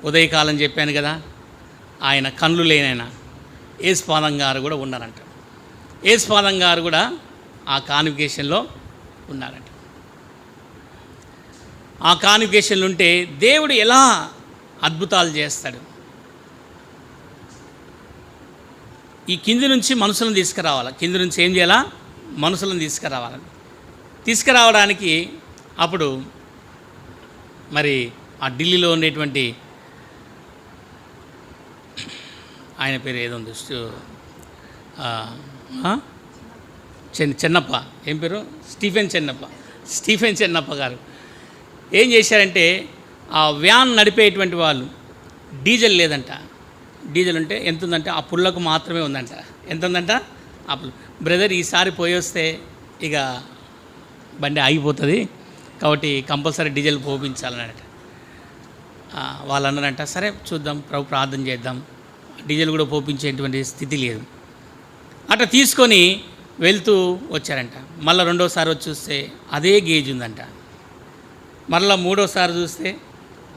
ఉదయకాలం చెప్పాను కదా, ఆయన కళ్ళు లేనైనా యేసుపాదం గారు కూడా ఉన్నారంట. యేసుపాదం గారు కూడా ఆ కాన్వికేషన్లో ఉన్నారంట. ఆ కాన్వికేషన్లు ఉంటే దేవుడు ఎలా అద్భుతాలు చేస్తాడు. ఈ కింది నుంచి మనుషులను తీసుకురావాలి. కింది నుంచి ఏం చేయాలా? మనుషులను తీసుకురావడానికి అప్పుడు మరి ఆ ఢిల్లీలో ఉండేటువంటి ఆయన పేరు ఏదో ఉంది, చెన్నప్ప, ఏం పేరు, స్టీఫెన్ చెన్నప్ప గారు ఏం చేశారంటే, ఆ వ్యాన్ నడిపేటువంటి వాళ్ళు డీజిల్ లేదంట. డీజిల్ ఉంటే ఎంత ఉందంటే ఆ పుల్లకు మాత్రమే ఉందంట. ఎంత ఉందంట ఆ పుల్ల. బ్రదర్ ఈసారి పోయి వస్తే ఇక బండి ఆగిపోతుంది కాబట్టి కంపల్సరీ డీజిల్ పోపించాలన్నట. వాళ్ళు అన్నారంట, సరే చూద్దాం, ప్రభు ప్రార్థన చేద్దాం. డీజిల్ కూడా పోపించేటువంటి స్థితి లేదు. అట్లా తీసుకొని వెళ్తూ వచ్చారంట. మళ్ళీ రెండోసారి వచ్చి చూస్తే అదే గేజ్ ఉందంట. మళ్ళీ మూడోసారి చూస్తే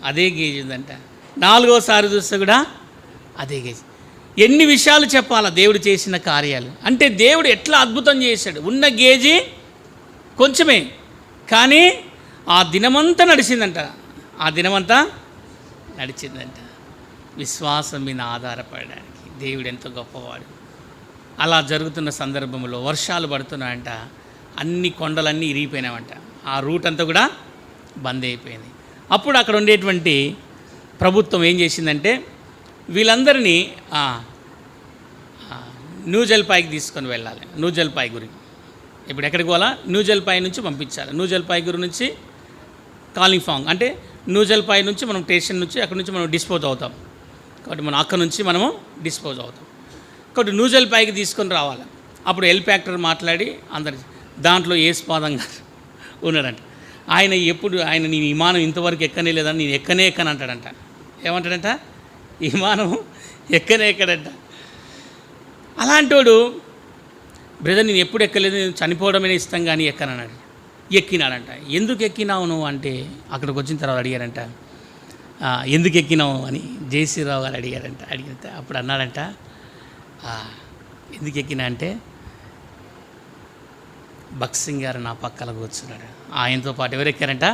అదే గేజ్ ఉందంట. నాలుగోసారి చూస్తే కూడా అదే గేజ్. ఎన్ని విషయాలు చెప్పాలా దేవుడు చేసిన కార్యాలు అంటే, దేవుడు ఎట్లా అద్భుతం చేశాడు. ఉన్న గేజీ కొంచెమే, కానీ ఆ దినమంతా నడిచిందంట. విశ్వాసం మీద ఆధారపడడానికి దేవుడు ఎంతో గొప్పవాడు. అలా జరుగుతున్న సందర్భంలో వర్షాలు పడుతున్నాయంట. అన్ని కొండలన్నీ ఇరిగిపోయినామంట. ఆ రూట్ అంతా కూడా బంద్ అయిపోయింది. అప్పుడు అక్కడ ఉండేటువంటి ప్రభుత్వం ఏం చేసిందంటే, వీళ్ళందరినీ న్యూ జల్పాయికి తీసుకొని వెళ్ళాలి. న్యూ జల్పాయిగురి ఇప్పుడు ఎక్కడికి పోవాలా? న్యూ జల్పాయి నుంచి పంపించాలి. న్యూ జల్పాయిగురి నుంచి కాలింగ్ ఫామ్ అంటే న్యూ జల్పాయి నుంచి మనం స్టేషన్ నుంచి అక్కడి నుంచి మనం డిస్పోజ్ అవుతాం. కాబట్టి మనం అక్కడి నుంచి మనము డిస్పోజ్ అవుతాం. కాబట్టి న్యూ జల్పాయికి తీసుకొని రావాలి. అప్పుడు హెలికాప్టర్ మాట్లాడి అందరి దాంట్లో యేసుపాదం గారు ఉన్నాడంట. ఆయన నీ విమానం ఇంతవరకు ఎక్కనే లేదని, నేను ఎక్కనే అంటాడంట. ఏమంటాడంట? విమానం ఎక్కడంట. అలాంటోడు, బ్రదర్ నేను ఎప్పుడు ఎక్కలేదు, నేను చనిపోవడమే ఇష్టం కానీ ఎక్కనన్నాడు. ఎక్కినాడంట. ఎందుకు ఎక్కినావు నువ్వు అంటే, అక్కడికి వచ్చిన తర్వాత అడిగారంట, ఎందుకు ఎక్కినావు అని జయశ్రీరావు గారు అడిగితే అప్పుడు అన్నాడంట, ఎందుకు ఎక్కినా అంటే, భక్సింగ్ గారు నా పక్కన కూర్చున్నాడు. ఆయనతో పాటు ఎవరు ఎక్కారంట?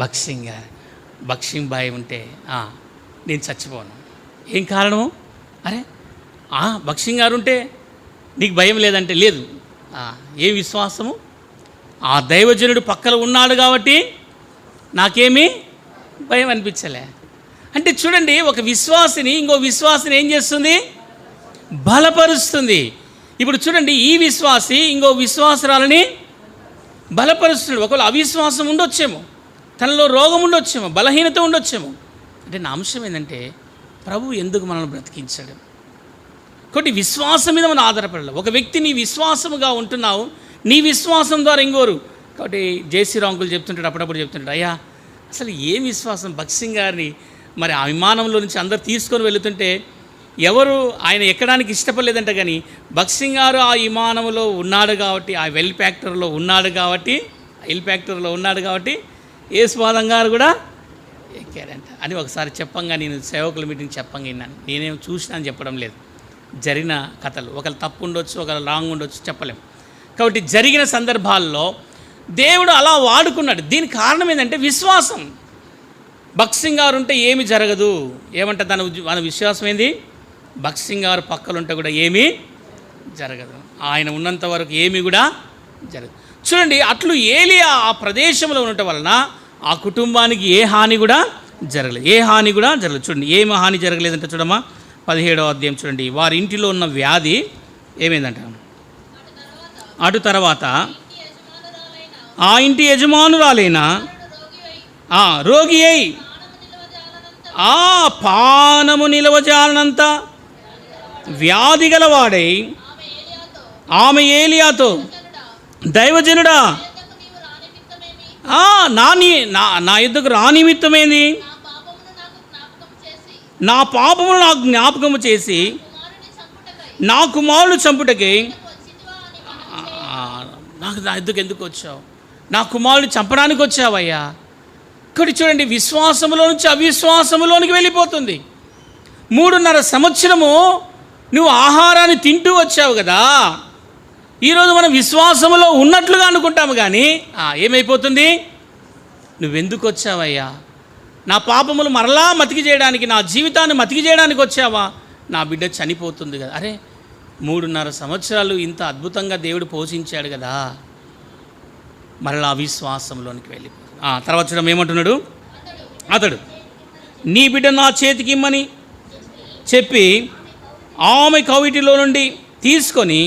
భక్సింగ్ గారు. భక్సింగ్ బాయ్ ఉంటే నేను చచ్చిపోను. ఏం కారణము? అరే భక్సింగ్ గారు ఉంటే నీకు భయం లేదంటే, లేదు. ఏ విశ్వాసము? ఆ దైవజనుడు పక్కన ఉన్నాడు కాబట్టి నాకేమీ భయం అనిపించలే. అంటే చూడండి, ఒక విశ్వాసిని ఇంకో విశ్వాసిని ఏం చేస్తుంది? బలపరుస్తుంది. ఇప్పుడు చూడండి, ఈ విశ్వాసి ఇంకో విశ్వాసరాలని బలపరుస్తున్నాడు. ఒకవేళ అవిశ్వాసం ఉండొచ్చేమో, తనలో రోగం ఉండొచ్చేమో, బలహీనత ఉండొచ్చేమో. అంటే నా అంశం ఏంటంటే, ప్రభు ఎందుకు మనల్ని బ్రతికించాడు? కాబట్టి విశ్వాసం మీద మనం ఆధారపడాలి. ఒక వ్యక్తి నీ విశ్వాసముగా ఉంటున్నావు, నీ విశ్వాసం ద్వారా ఇంకోరు. కాబట్టి జయశ్రీరావు అంకుల్ చెప్తుంటాడు, అప్పుడప్పుడు చెప్తుంటాడు, అయ్యా అసలు ఏం విశ్వాసం? భక్సింగ్ గారిని మరి ఆ విమానంలో నుంచి అందరు తీసుకొని వెళుతుంటే ఎవరు ఆయన ఎక్కడానికి ఇష్టపడలేదంట. కానీ భక్సింగ్ గారు ఆ విమానంలో ఉన్నాడు కాబట్టి, ఆ హెలికాప్టర్లో ఉన్నాడు కాబట్టి యేసుపాదం గారు కూడా ఎక్కారంట అని ఒకసారి చెప్పంగా, నేను సేవకుల మీటింగ్ చెప్పంగా విన్నాను. నేనేం చూసినా అని చెప్పడం లేదు, జరిగిన కథలు. ఒకళ్ళు తప్పు ఉండొచ్చు, ఒకళ్ళు రాంగ్ ఉండొచ్చు, చెప్పలేము. కాబట్టి జరిగిన సందర్భాల్లో దేవుడు అలా వాడుకున్నాడు. దీనికి కారణం ఏంటంటే విశ్వాసం. భక్సింగ్ గారు ఉంటే ఏమి జరగదు. ఏమంటే మన విశ్వాసం ఏంది? భక్సింగ్ గారు పక్కలుంటే కూడా ఏమీ జరగదు. ఆయన ఉన్నంత వరకు ఏమీ కూడా జరగదు. చూడండి, అట్లు ఏలియా ఆ ప్రదేశంలో ఉండటం వలన ఆ కుటుంబానికి ఏ హాని కూడా జరగలేదు. ఏ హాని కూడా జరగలేదు. చూడండి, ఏమి హాని జరగలేదంటే చూడమ్మా 17వ అధ్యాయం చూడండి. వారి ఇంటిలో ఉన్న వ్యాధి ఏమైందంట? అటు తర్వాత ఆ ఇంటి యజమానురాలైన రోగి అయి పానము నిలవజాలనంత వ్యాధి గలవాడై ఆమె ఏలియాతో, దైవజనుడా నా యుద్ధకు రానిమిత్తమేంది? నా పాపమును నాకు జ్ఞాపకము చేసి నా కుమారుడు చంపుటకి నాకు నా యుద్ధకు ఎందుకు వచ్చావు? నా కుమారుడు చంపడానికి వచ్చావయ్యా. ఇక్కడ చూడండి, విశ్వాసములో నుంచి అవిశ్వాసములోనికి వెళ్ళిపోతుంది. 3.5 సంవత్సరము నువ్వు ఆహారాన్ని తింటూ వచ్చావు కదా. ఈరోజు మనం విశ్వాసములో ఉన్నట్లుగా అనుకుంటాము, కానీ ఏమైపోతుంది? నువ్వెందుకు వచ్చావయ్యా? నా పాపములు మరలా మతికి చేయడానికి, నా జీవితాన్ని మతికి చేయడానికి వచ్చావా? నా బిడ్డ చనిపోతుంది కదా. అరే 3.5 సంవత్సరాలు ఇంత అద్భుతంగా దేవుడు పోషించాడు కదా, మరలా అవిశ్వాసంలోనికి వెళ్ళిపోతుంది. తర్వాత చూడడం ఏమంటున్నాడు? అతడు నీ బిడ్డ నా చేతికి ఇమ్మని చెప్పి ఆమె కవిటిలో నుండి తీసుకొని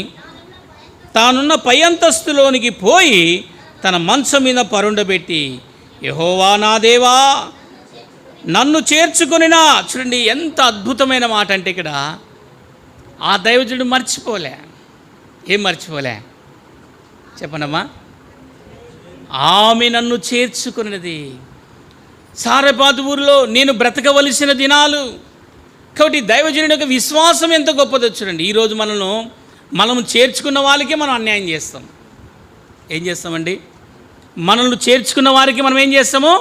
తానున్న పై అంతస్తులోనికి పోయి తన మంచం మీద పరుండబెట్టి, యెహోవా నా దేవా నన్ను చేర్చుకొనినా. చూడండి ఎంత అద్భుతమైన మాట అంటే, ఇక్కడ ఆ దైవజనుడు మర్చిపోలే. ఏం మర్చిపోలే చెప్పనమ్మా? ఆమె నన్ను చేర్చుకున్నది. సారెపాతు ఊరిలో నేను బ్రతకవలసిన దినాలు. కాబట్టి దైవజనుడి యొక్క విశ్వాసం ఎంత గొప్పదో చూడండి. ఈరోజు మనము చేర్చుకున్న వాళ్ళకి మనం అన్యాయం చేస్తాం. ఏం చేస్తామండి? మనల్ని చేర్చుకున్న వారికి మనం ఏం చేస్తాము?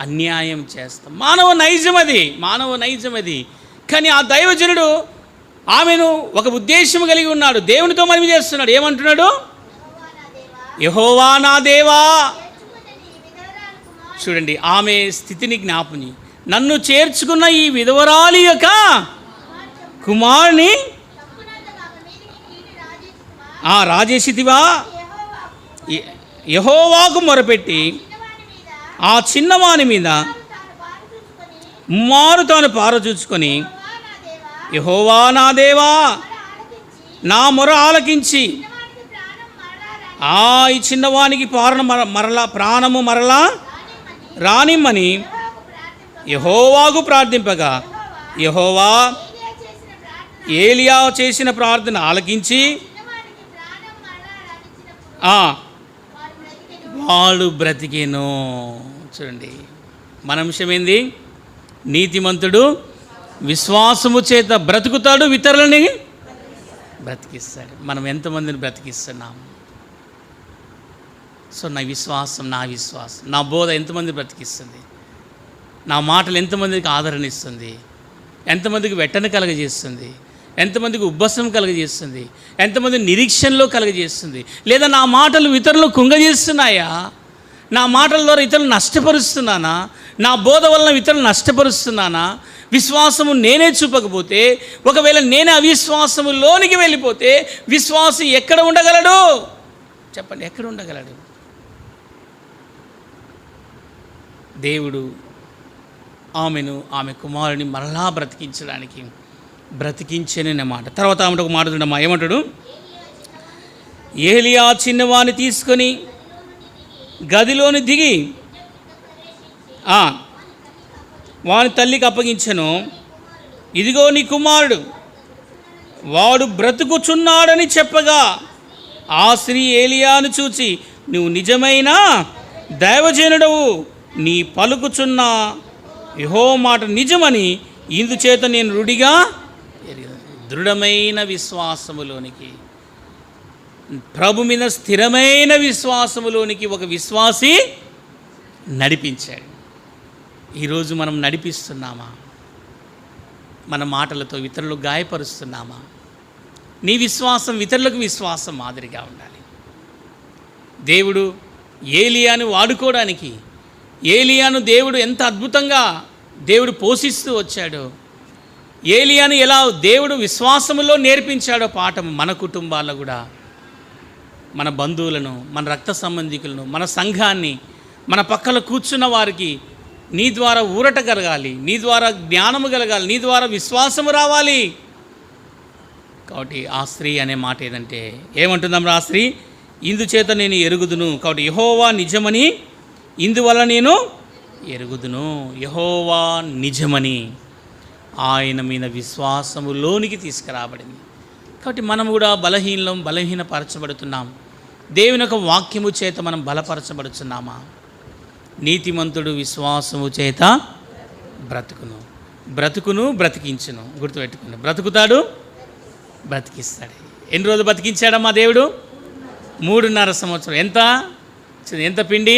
అన్యాయం చేస్తాం. మానవ నైజం అది. కానీ ఆ దైవజనుడు ఆమెను ఒక ఉద్దేశం కలిగి ఉన్నాడు, దేవునితో మనవి చేస్తున్నాడు. ఏమంటున్నాడు? యెహోవా నా దేవా. చూడండి, ఆమె స్థితిని జ్ఞాపని, నన్ను చేర్చుకున్న ఈ విధవరాలి యొక్క కుమారుని రాజేసితివా. యెహోవాకు మొరపెట్టి ఆ చిన్నవాని మీద మారు తాను పారచూచుకొని, యెహోవా నా దేవా నా మొర ఆలకించి ఈ చిన్నవానికి ప్రాణము మరలా రానిమ్మని యెహోవాకు ప్రార్థింపగా, యెహోవా ఏలియా చేసిన ప్రార్థన ఆలకించి వాడు బ్రతికేను. చూడండి, మన అంశం ఏంది? నీతిమంతుడు విశ్వాసము చేత బ్రతుకుతాడు, ఇతరులని బ్రతికిస్తాడు. మనం ఎంతమందిని బ్రతికిస్తున్నాం? సో నా విశ్వాసం, నా బోధ ఎంతమంది బ్రతికిస్తుంది? నా మాటలు ఎంతమందికి ఆదరణ ఇస్తుంది? ఎంతమందికి వెట్టన కలగజేస్తుంది? ఎంతమందికి ఉబ్బసం కలగజేస్తుంది? ఎంతమంది నిరీక్షణలో కలగజేస్తుంది? లేదా నా మాటలు ఇతరులు కుంగజేస్తున్నాయా? నా మాటల ద్వారా ఇతరులు నష్టపరుస్తున్నానా? నా బోధ వలన ఇతరులు నష్టపరుస్తున్నానా? విశ్వాసము నేనే చూపకపోతే, ఒకవేళ నేనే అవిశ్వాసములోనికి వెళ్ళిపోతే విశ్వాసి ఎక్కడ ఉండగలడు? చెప్పండి, ఎక్కడ ఉండగలడు? దేవుడు ఆమె కుమారుని మరలా బ్రతికించననే మాట. తర్వాత ఆమె ఒక మాట చూడమ్మా, ఏమంటాడు? ఏలియా చిన్నవాని తీసుకొని గదిలోని దిగి వాని తల్లికి అప్పగించెను. ఇదిగో నీ కుమారుడు, వాడు బ్రతుకుచున్నాడని చెప్పగా ఆ స్త్రీ ఏలియాను చూచి, నువ్వు నిజమైన దైవజనుడవు, నీ పలుకుచున్న యెహోవా మాట నిజమని ఇందుచేత నేను రుడిగా దృఢమైన విశ్వాసములోనికి, ప్రభు మీద స్థిరమైన విశ్వాసములోనికి ఒక విశ్వాసి నడిపించాడు. ఈరోజు మనం నడిపిస్తున్నామా? మన మాటలతో ఇతరులు గాయపరుస్తున్నామా? నీ విశ్వాసం ఇతరులకు విశ్వాసం మాదిరిగా ఉండాలి. దేవుడు ఏలియాను వాడుకోవడానికి, ఏలియాను దేవుడు ఎంత అద్భుతంగా దేవుడు పోషిస్తూ వచ్చాడో, ఏలియాను ఎలా దేవుడు విశ్వాసములో నేర్పించాడో పాఠం మన కుటుంబాల్లో కూడా, మన బంధువులను, మన రక్త సంబంధికులను, మన సంఘాన్ని, మన పక్కన కూర్చున్న వారికి నీ ద్వారా ఊరట కలగాలి, నీ ద్వారా జ్ఞానము కలగాలి, నీ ద్వారా విశ్వాసము రావాలి. కాబట్టి ఆ స్త్రీ అనే మాట ఏదంటే ఏమంటుందమ్మా ఆ స్త్రీ? ఇందుచేత నేను ఎరుగుదును. కాబట్టి యెహోవా నిజమని ఇందువల్ల నేను ఎరుగుదును. యెహోవా నిజమని ఆయన మీద విశ్వాసములోనికి తీసుకురాబడింది. కాబట్టి మనం కూడా బలహీనపరచబడుతున్నాం. దేవుని యొక్క వాక్యము చేత మనం బలపరచబడుతున్నామా? నీతిమంతుడు విశ్వాసము చేత బ్రతుకును బ్రతికించును. గుర్తుపెట్టుకుని, బ్రతుకుతాడు, బ్రతికిస్తాడు. ఎన్ని రోజులు బ్రతికించాడమ్మా దేవుడు? 3.5 సంవత్సరం. ఎంత పిండి?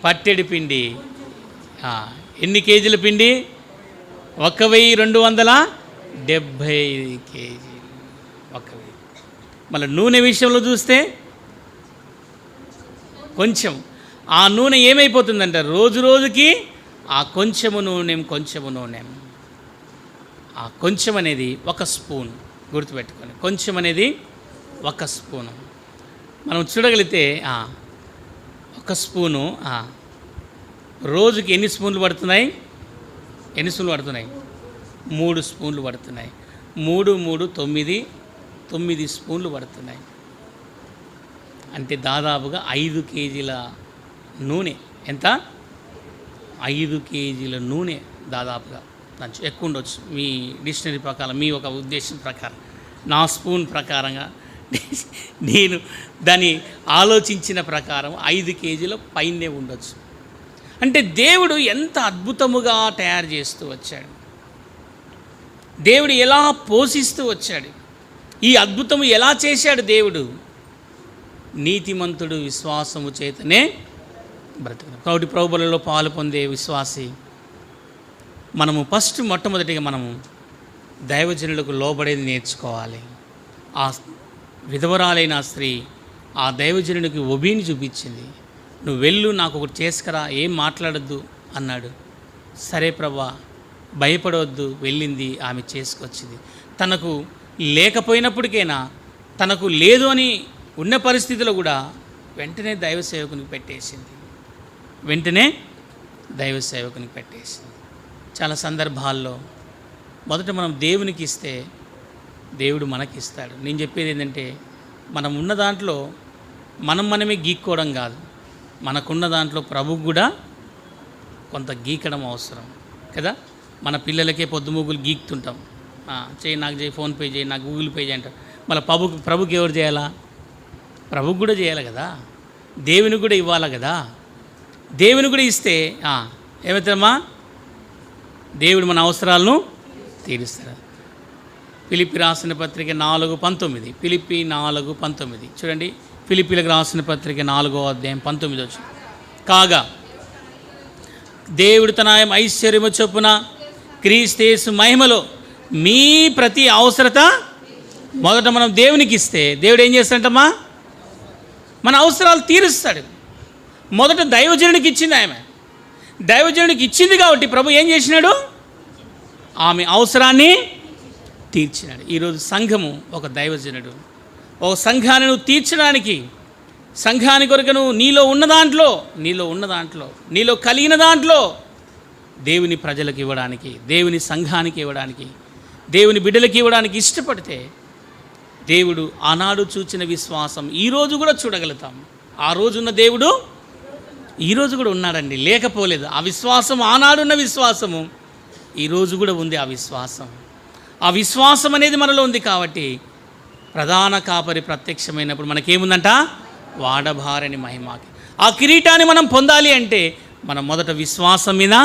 పట్టెడి పిండి. ఎన్ని కేజీల పిండి? 1270 కేజీలు. 1000. మళ్ళీ నూనె విషయంలో చూస్తే కొంచెం. ఆ నూనె ఏమైపోతుందంటే రోజు రోజుకి ఆ కొంచెము నూనె ఆ కొంచెం అనేది 1 స్పూన్. గుర్తుపెట్టుకొని, కొంచెం అనేది 1 స్పూను. మనం చూడగలిగితే 1 స్పూను రోజుకి ఎన్ని స్పూన్లు పడుతున్నాయి? 3 స్పూన్లు పడుతున్నాయి. 3 9 స్పూన్లు పడుతున్నాయి. అంటే దాదాపుగా 5 కేజీల నూనె. ఎంత? 5 కేజీల నూనె దాదాపుగా. కొంచెం ఎక్కువ ఉండొచ్చు మీ డిక్షనరీ ప్రకారం, మీ ఒక ఉద్దేశం ప్రకారం. నా స్పూన్ ప్రకారంగా నేను దాన్ని ఆలోచించిన ప్రకారం 5 కేజీల పైనే ఉండొచ్చు. అంటే దేవుడు ఎంత అద్భుతముగా తయారు చేస్తూ వచ్చాడు, దేవుడు ఎలా పోషిస్తూ వచ్చాడు, ఈ అద్భుతము ఎలా చేశాడు దేవుడు? నీతిమంతుడు విశ్వాసము చేతనే బ్రతుకు. కాబట్టి ప్రభువులలో పాలు పొందే విశ్వాసి మనము మొట్టమొదటిగా మనము దైవజనులకు లోబడేది నేర్చుకోవాలి. ఆ విధవరాలైన స్త్రీ ఆ దైవజనుడికి ఒబీని చూపించింది. నువ్వు వెళ్ళు, నాకు ఒకటి చేసుకురా, ఏం మాట్లాడొద్దు అన్నాడు. సరే ప్రభా, భయపడవద్దు. వెళ్ళింది, ఆమె చేసుకొచ్చింది. తనకు లేకపోయినప్పటికైనా, తనకు లేదు అని ఉన్న పరిస్థితిలో కూడా వెంటనే దైవ సేవకునికి పెట్టేసింది. చాలా సందర్భాల్లో మొదట మనం దేవునికి ఇస్తే దేవుడు మనకిస్తాడు. నేను చెప్పేది ఏంటంటే, మనం ఉన్న దాంట్లో మనమే గీక్కోవడం కాదు, మనకున్న దాంట్లో ప్రభువు కూడా కొంత గీకడం అవసరం కదా. మన పిల్లలకే పొద్దుమూగులు గీక్తుంటాం. చేయి, నాకు చేయి, ఫోన్పే చేయి, నాకు గూగుల్ పే చేయి అంటారు. మళ్ళీ ప్రభుకి ఎవరు చేయాలా? ప్రభుకు కూడా చేయాలి కదా, దేవునికి కూడా ఇవ్వాలి కదా. దేవుని కూడా ఇస్తే ఏమవుతుందమ్మా? దేవుడు మన అవసరాలను తీరుస్తాడు. ఫిలిప్పీ రాసిన పత్రిక 4:19. ఫిలిప్పీ 4:19 చూడండి. ఫిలిప్పీలకు రాసిన పత్రిక 4వ అధ్యాయం 19 వచ్చు. కాగా దేవుడు తన ఐశ్వర్యము చొప్పున క్రీస్తు యేసు మహిమలో మీ ప్రతి అవసరత మొదట మనం దేవునికి ఇస్తే దేవుడు ఏం చేస్తాడంటమ్మా? మన అవసరాలు తీరుస్తాడు. మొదట దైవజనుడికి ఇచ్చింది ఆమె. దైవజనుడికి ఇచ్చింది కాబట్టి ప్రభు ఏం చేసినాడు? ఆమె అవసరాన్ని తీర్చినాడు. ఈరోజు సంఘము ఒక దైవజనుడు. ఒక సంఘాన్ని నువ్వు తీర్చడానికి, సంఘాని కొరకు నువ్వు నీలో ఉన్న దాంట్లో నీలో కలిగిన దాంట్లో దేవుని ప్రజలకు ఇవ్వడానికి, దేవుని సంఘానికి ఇవ్వడానికి, దేవుని బిడ్డలకి ఇవ్వడానికి ఇష్టపడితే దేవుడు ఆనాడు చూచిన విశ్వాసం ఈరోజు కూడా చూడగలుగుతాం. ఆ రోజున్న దేవుడు ఈరోజు కూడా ఉన్నాడండి, లేకపోలేదు. ఆ విశ్వాసం ఆనాడున్న విశ్వాసము ఈరోజు కూడా ఉంది. ఆ విశ్వాసం అనేది మనలో ఉంది. కాబట్టి ప్రధాన కాపరి ప్రత్యక్షమైనప్పుడు మనకేముందంట? వాడబారని మహిమకి. ఆ కిరీటాన్ని మనం పొందాలి అంటే మనం మొదట విశ్వాసం మీద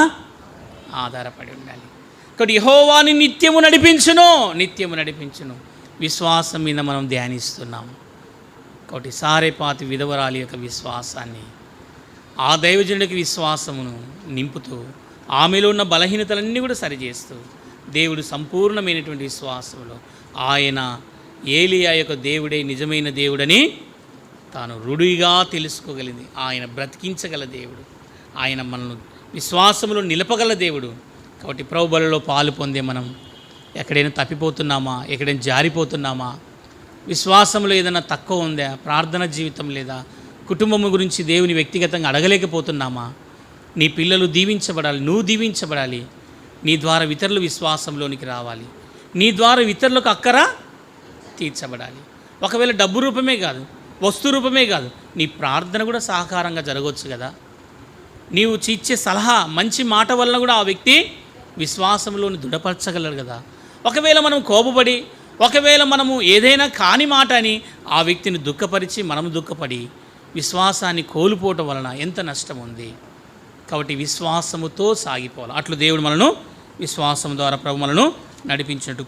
ఆధారపడి ఉండాలి. కాబట్టి యెహోవాని నిత్యము నడిపించును. విశ్వాసం మీద మనం ధ్యానిస్తున్నాము. కాబట్టి సారేపాతి విధవరాలి యొక్క విశ్వాసాన్ని, ఆ దైవజనుడికి విశ్వాసమును నింపుతూ, ఆమెలో ఉన్న బలహీనతలన్నీ కూడా సరిచేస్తూ, దేవుడు సంపూర్ణమైనటువంటి విశ్వాసంలో ఆయన ఏలియా యొక్క దేవుడే నిజమైన దేవుడని తాను రుడిగా తెలుసుకోగలిగింది. ఆయన బ్రతికించగల దేవుడు, ఆయన మనల్ని విశ్వాసంలో నిలపగల దేవుడు. కాబట్టి ప్రభువులలో పాలు పొందే మనం ఎక్కడైనా తప్పిపోతున్నామా? ఎక్కడైనా జారిపోతున్నామా? విశ్వాసంలో ఏదైనా తక్కువ ఉందా? ప్రార్థన జీవితం లేదా? కుటుంబం గురించి దేవుని వ్యక్తిగతంగా అడగలేకపోతున్నామా? నీ పిల్లలు దీవించబడాలి, నువ్వు దీవించబడాలి. నీ ద్వారా ఇతరులు విశ్వాసంలోనికి రావాలి, నీ ద్వారా ఇతరులకు అక్కర తీర్చబడాలి. ఒకవేళ డబ్బు రూపమే కాదు, వస్తు రూపమే కాదు, నీ ప్రార్థన కూడా సహకారంగా జరగవచ్చు కదా. నీవు ఇచ్చే సలహా, మంచి మాట వలన కూడా ఆ వ్యక్తి విశ్వాసంలోని దృఢపరచగలరు కదా. ఒకవేళ మనం కోపపడి, ఒకవేళ మనము ఏదైనా కాని మాట అని ఆ వ్యక్తిని దుఃఖపరిచి మనము దుఃఖపడి విశ్వాసాన్ని కోల్పోవటం వలన ఎంత నష్టం ఉంది. కాబట్టి విశ్వాసముతో సాగిపోవాలి. అట్లు దేవుడు మనను విశ్వాసం ద్వారా ప్రభు మనను నడిపించినట్టు